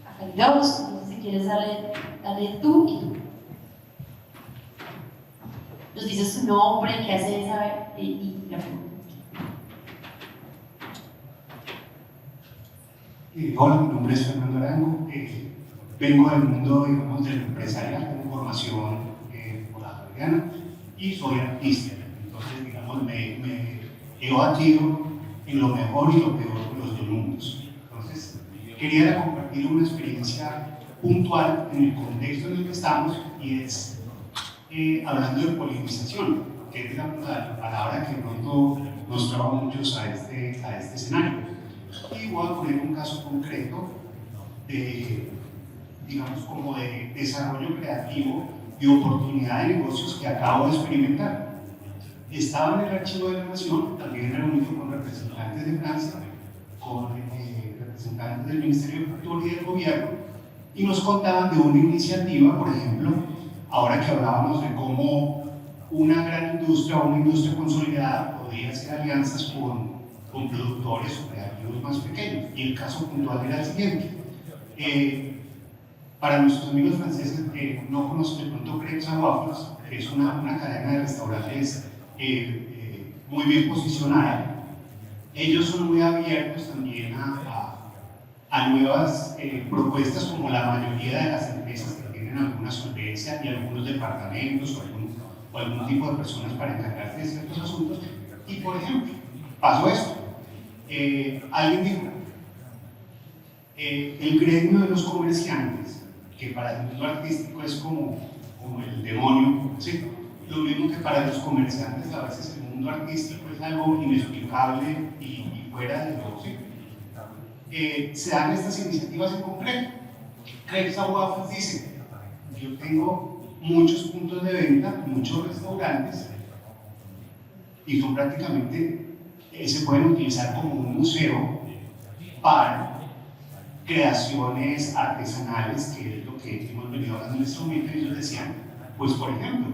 acá hay dos. Entonces, si quieres, dale tú y tú. Nos dices tu nombre, qué haces, y la pregunta. Hola, mi nombre es Fernando Arango. Vengo del mundo, digamos, del empresarial, tengo formación bolivariana y soy artista. Entonces, digamos, me he batido en lo mejor y lo peor de los dos mundos. Entonces, quería compartir una experiencia puntual en el contexto en el que estamos, y es hablando de politización, que es la palabra que de pronto nos traba muchos a este escenario. Y voy a poner un caso concreto de, digamos, como de desarrollo creativo y oportunidad de negocios que acabo de experimentar. Estaba en el Archivo de la Nación, también reunido con representantes de Francia, con representantes del Ministerio de Cultura y del Gobierno, y nos contaban de una iniciativa, por ejemplo, ahora que hablábamos de cómo una gran industria o una industria consolidada podía hacer alianzas con productores o creativos más pequeños. Y el caso puntual era el siguiente. Para nuestros amigos franceses que no conocen de pronto Crepes & Waffles, que es una cadena de restaurantes muy bien posicionada, ellos son muy abiertos también a nuevas propuestas, como la mayoría de las empresas que tienen alguna solvencia y algunos departamentos o algún tipo de personas para encargarse de ciertos asuntos. Y por ejemplo, pasó esto. Alguien dijo, el gremio de los comerciantes, que para el mundo artístico es como el demonio, ¿sí? Lo mismo que para los comerciantes a veces el mundo artístico es algo inexplicable y fuera de lo posible. Se dan estas iniciativas en concreto. Crepes & Waffles dice, yo tengo muchos puntos de venta, muchos restaurantes, y son prácticamente, se pueden utilizar como un museo para creaciones artesanales, que es lo que hemos venido hablando en este momento. Y ellos decían, pues por ejemplo,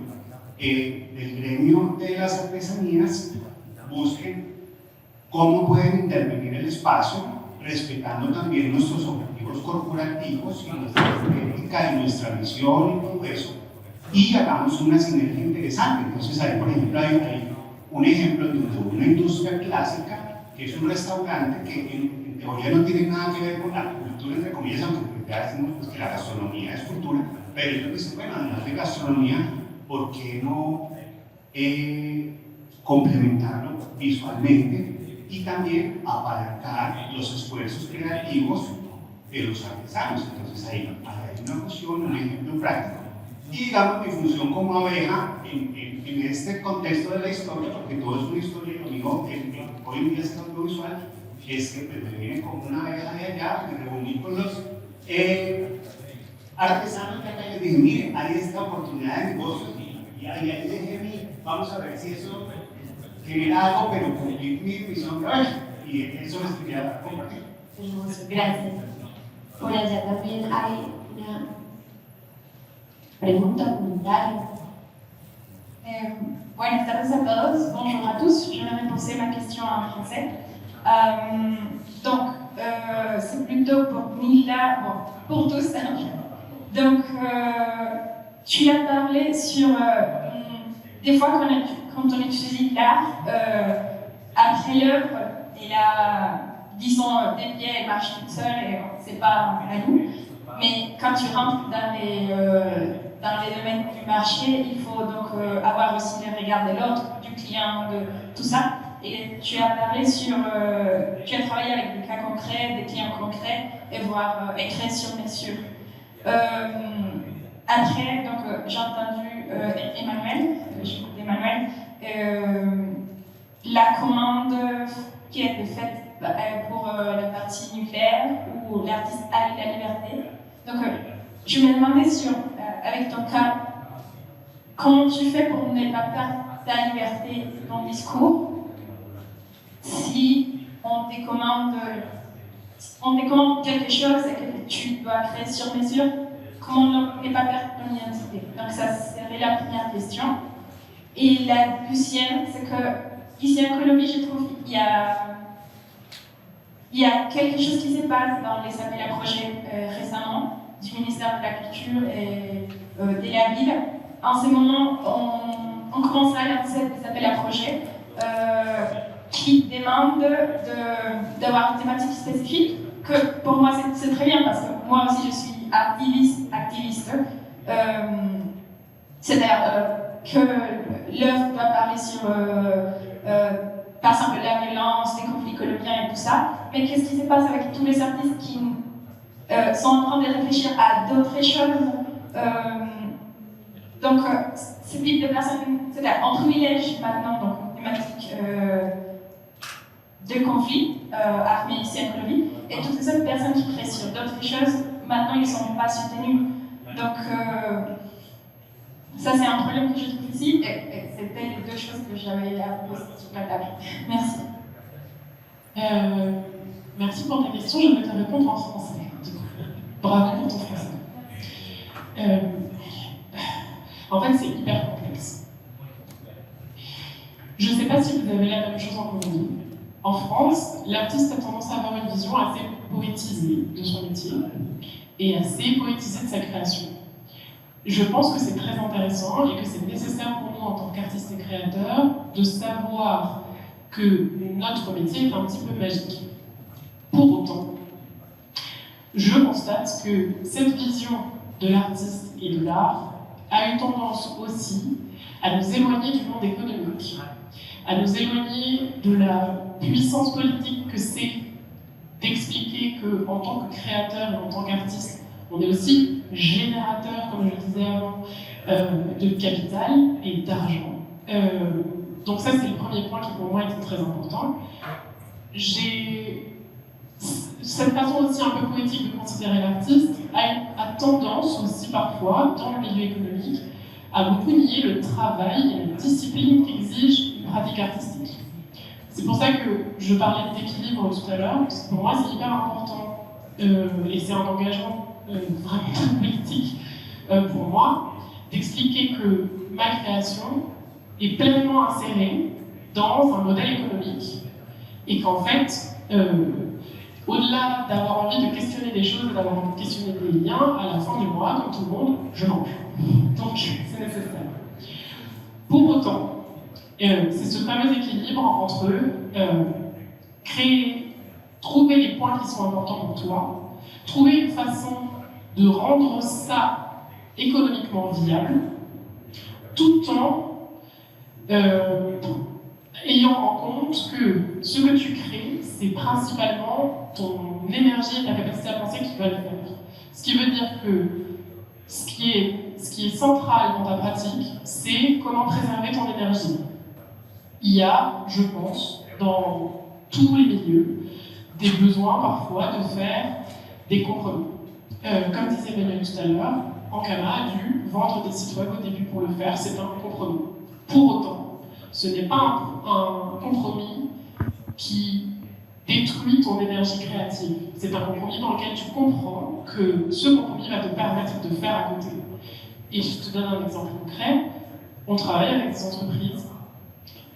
del gremio de las artesanías, busquen cómo pueden intervenir el espacio, respetando también nuestros objetivos corporativos y nuestra estética y nuestra visión y todo eso, y hagamos una sinergia interesante. Entonces ahí, por ejemplo, hay un ejemplo de una industria clásica, que es un restaurante que en teoría no tiene nada que ver con la cultura, entre comillas, aunque ya decimos pues, que la gastronomía es cultura, pero ellos dicen, bueno, además de gastronomía, ¿por qué no complementarlo visualmente y también apalancar los esfuerzos creativos de los artesanos? Entonces ahí hay una noción, un ejemplo práctico. Y digamos, mi función como abeja en este contexto de la historia, porque todo es una historia, lo digo, hoy en día es audiovisual, es que me viene como una abeja de allá, me reuní con los artesanos de acá y les dije, mire, hay esta oportunidad de negocios, y ahí dejé vamos a ver si eso genera algo, pero cumplir mi misión de abeja, y eso les quería compartir. Gracias. Por allá también hay una pregunta, comentario. Buenas tardes a todos, bonjour à tous. Je vais poser ma question en français. C'est plutôt pour Mila, bon, pour tous. Donc, tu as parlé sur des fois quand on étudie l'art, après l'œuvre, et là, disons, des pieds, elle marche toute seule et c'est pas à nous. Mais quand tu rentres dans les domaines du marché, il faut donc avoir aussi le regard de l'autre, du client, de tout ça. Et tu as parlé sur, tu as travaillé avec des cas concrets, des clients concrets, et voir écrire sur mesure. Après, donc j'ai entendu Emmanuel, j'écoute Emmanuel, la commande qui a été faite pour la partie nucléaire où l'artiste a la liberté. Donc, je me demandais avec ton cas, comment tu fais pour ne pas perdre ta liberté, ton discours, si on te commande quelque chose et que tu dois créer sur mesure, comment ne pas perdre ton identité. Donc ça serait la première question. Et la deuxième, c'est que ici en Colombie, je trouve qu'il y a quelque chose qui se passe dans les appels à projets récemment du ministère de la Culture et de la Ville. En ce moment, on commence à lancer des appels à projets qui demandent d'avoir une thématique spécifique, que pour moi c'est très bien parce que moi aussi je suis activiste. C'est-à-dire que l'œuvre doit parler sur, par exemple, la violence, les conflits colombiens et tout ça. Mais qu'est-ce qui se passe avec tous les artistes qui sont en train de réfléchir à d'autres choses? Donc, ce type de personnes, c'est-à-dire on privilège maintenant donc, une thématique de conflit armé ici en Colombie, et toutes les autres personnes qui créent sur d'autres choses, maintenant ils ne sont pas soutenus. Donc, ça c'est un problème que je trouve ici, et c'était les deux choses que j'avais à poser sur la table. Merci. Merci pour ta question, je vais te répondre en français. Bravo pour ton français. En fait, c'est hyper complexe. Je ne sais pas si vous avez la même chose en Colombie. En France, l'artiste a tendance à avoir une vision assez poétisée de son métier et assez poétisée de sa création. Je pense que c'est très intéressant et que c'est nécessaire pour nous en tant qu'artistes et créateurs de savoir que notre métier est un petit peu magique. Pour autant, je constate que cette vision de l'artiste et de l'art a une tendance aussi à nous éloigner du monde économique, à nous éloigner de la puissance politique que c'est d'expliquer qu'en tant que créateur et en tant qu'artiste, on est aussi générateur, comme je le disais avant, de capital et d'argent. Donc ça, c'est le premier point qui pour moi est très important. Cette façon aussi un peu poétique de considérer l'artiste a tendance aussi parfois, dans le milieu économique, à beaucoup nier le travail et la discipline qu'exige une pratique artistique. C'est pour ça que je parlais d'équilibre tout à l'heure, parce que pour moi c'est hyper important, et c'est un engagement vraiment politique pour moi, d'expliquer que ma création est pleinement insérée dans un modèle économique, et qu'en fait, au-delà d'avoir envie de questionner des choses, d'avoir envie de questionner des liens, à la fin du mois, comme tout le monde, je mange. Donc, c'est nécessaire. Pour autant, c'est ce fameux équilibre entre trouver les points qui sont importants pour toi, trouver une façon de rendre ça économiquement viable, tout en ayant en compte que ce que tu crées, c'est principalement ton énergie et ta capacité à penser qui va le faire. Ce qui veut dire que ce qui est central dans ta pratique, c'est comment préserver ton énergie. Il y a, je pense, dans tous les milieux, des besoins parfois de faire des compromis. Comme disait Emmanuel tout à l'heure, Ankama a dû vendre des sites web au début pour le faire, c'est un compromis. Pour autant, ce n'est pas un compromis qui détruit ton énergie créative. C'est un compromis dans lequel tu comprends que ce compromis va te permettre de faire à côté. Et je te donne un exemple concret. On travaille avec des entreprises.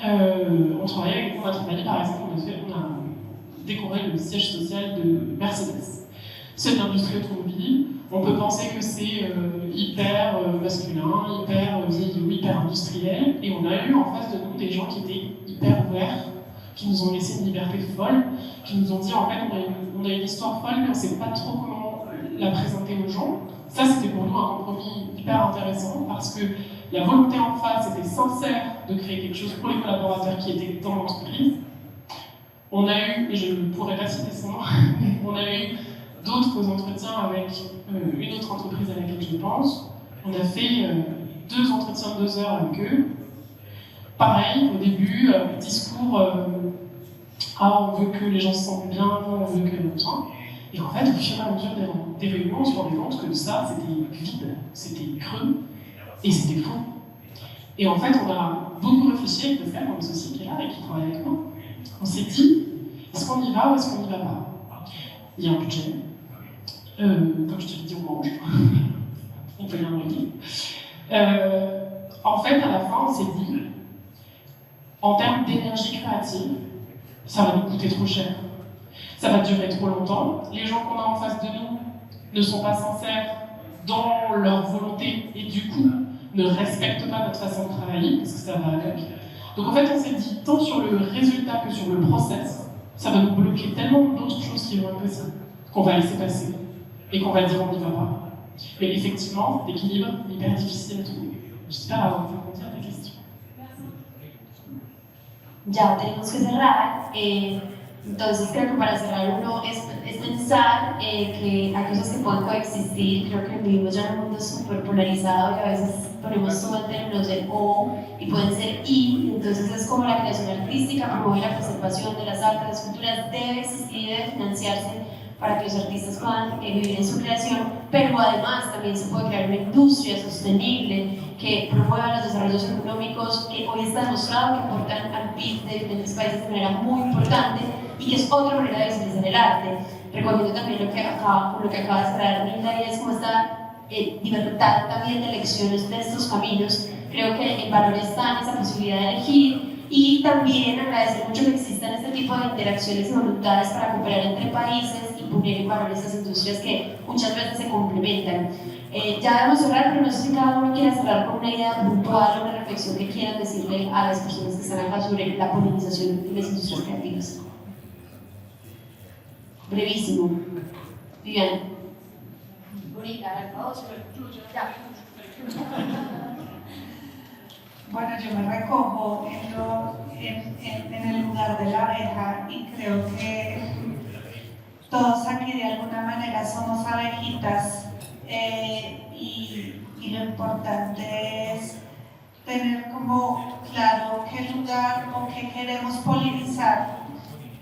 On a travaillé par exemple, on a décoré le siège social de Mercedes. C'est une industrie automobile. On peut penser que c'est hyper masculin, hyper vieillot, hyper industriel. Et on a eu en face de nous des gens qui étaient hyper ouverts, qui nous ont laissé une liberté folle, qui nous ont dit en fait on a une histoire folle mais on ne sait pas trop comment la présenter aux gens. Ça c'était pour nous un compromis hyper intéressant parce que la volonté en face était sincère de créer quelque chose pour les collaborateurs qui étaient dans l'entreprise. On a eu, et je ne pourrais pas citer son nom, on a eu d'autres entretiens avec une autre entreprise à laquelle je pense. On a fait 2 entretiens de 2 heures avec eux. Pareil, au début, discours on veut que les gens se sentent bien, on veut que machin. Et en fait, au fur et à mesure des réunions, on se rendait compte que ça, c'était vide, c'était creux, et c'était faux. Et en fait, on a beaucoup réfléchi avec le frère, mon associé qui est là et qui travaille avec moi. On s'est dit, est-ce qu'on y va ou est-ce qu'on n'y va pas? Il y a un budget. Comme je te l'ai dit, on mange. on peut bien le dire. En fait, à la fin, on s'est dit, en termes d'énergie créative, ça va nous coûter trop cher. Ça va durer trop longtemps. Les gens qu'on a en face de nous ne sont pas sincères dans leur volonté et du coup ne respectent pas notre façon de travailler, parce que ça va avec. Donc en fait, on s'est dit, tant sur le résultat que sur le process, ça va nous bloquer tellement d'autres choses qui vont être possibles, qu'on va laisser passer et qu'on va dire on n'y va pas. Mais effectivement, l'équilibre est hyper difficile à trouver. J'espère avoir répondu à ta question. Ya tenemos que cerrar. Entonces creo que para cerrar uno es pensar que hay cosas que pueden coexistir. Creo que vivimos ya en un mundo súper polarizado y a veces ponemos todo en términos de O y pueden ser I. Entonces es como la creación artística, promueve la preservación de las artes, las culturas, debe existir y debe financiarse para que los artistas puedan vivir en su creación, pero además también se puede crear una industria sostenible que promueva los desarrollos económicos que hoy está demostrado que aportan al PIB de diferentes países de manera muy importante y que es otra manera de visibilizar el arte. Recogiendo también lo que acaba de cerrar Linda, y es como esta libertad también de elecciones de estos caminos. Creo que el valor está en esa posibilidad de elegir. Y también agradecer mucho que existan este tipo de interacciones y voluntades para cooperar entre países y poner en valor estas industrias que muchas veces se complementan. Ya debemos cerrar, pero no sé si cada uno quiere cerrar con una idea puntual o una reflexión que quieran decirle a las personas que están acá sobre la polinización de las industrias creativas. Brevísimo. Viviana. Bueno, yo me recojo en el lugar de la abeja y creo que todos aquí de alguna manera somos abejitas y lo importante es tener como claro qué lugar o qué queremos polinizar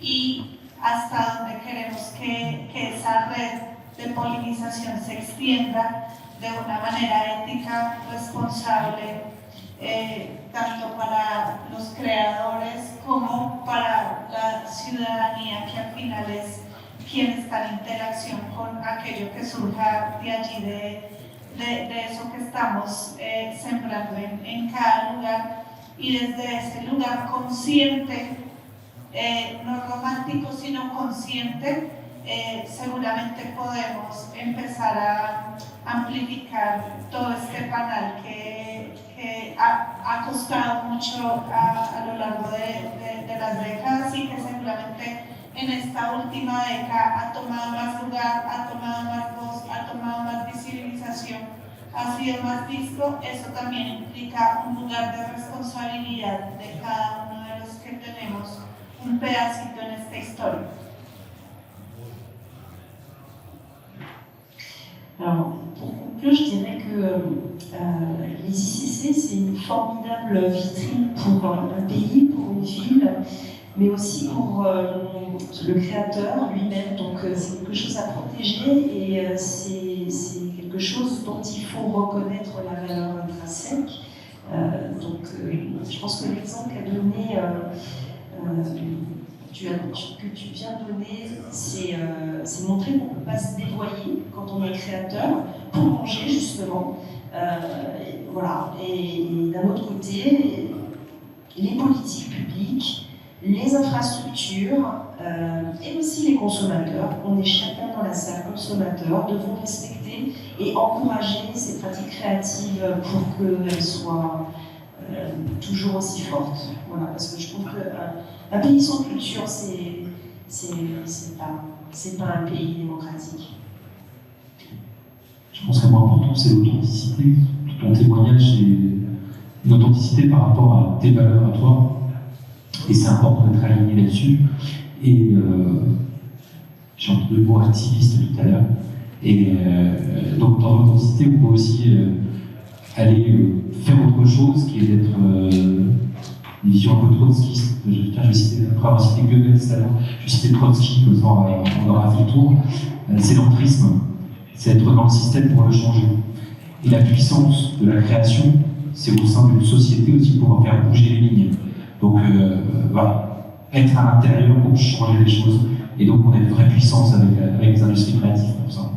y hasta dónde queremos que esa red de polinización se extienda de una manera ética, responsable, tanto para los creadores como para la ciudadanía, que al final es quien está en interacción con aquello que surja de allí, de eso que estamos sembrando en cada lugar, y desde ese lugar consciente, no romántico sino consciente, seguramente podemos empezar a amplificar todo este panel que ha costado mucho a lo largo de las décadas y que seguramente en esta última década ha tomado más lugar, ha tomado más voz, ha tomado más visibilización, ha sido más visto. Eso también implica un lugar de responsabilidad de cada uno de los que tenemos un pedacito en esta historia. Alors, pour conclure, je dirais que les ICC, c'est une formidable vitrine pour un pays, pour une ville, mais aussi pour le créateur lui-même. Donc, c'est quelque chose à protéger et c'est quelque chose dont il faut reconnaître la valeur intrinsèque. Je pense que l'exemple qu'a donné que tu viens de donner, c'est montrer qu'on ne peut pas se dévoyer quand on est créateur pour manger justement. Voilà. Et d'un autre côté, les politiques publiques, les infrastructures et aussi les consommateurs, on est chacun dans la salle consommateur, devons respecter et encourager ces pratiques créatives pour qu'elles soient toujours aussi fortes. Voilà, parce que je trouve qu'un pays sans culture, c'est pas un pays démocratique. Je pense que le moins important, c'est l'authenticité. Ton témoignage est une authenticité par rapport à tes valeurs à toi. Et c'est important d'être aligné là-dessus. Et j'ai entendu le mot activiste tout à l'heure. Et donc dans l'authenticité, on peut aussi aller faire autre chose, qui est d'être une vision un peu trotskiste. Je vais citer, après avoir cité Goebbels tout à l'heure, je vais citer Trotsky, comme ça on aura fait le tour. C'est l'entrisme, c'est être dans le système pour le changer. Et la puissance de la création, c'est au sein d'une société aussi pour faire bouger les lignes. Donc voilà, être à l'intérieur pour changer les choses. Et donc on a une vraie puissance avec les industries créatives pour ça.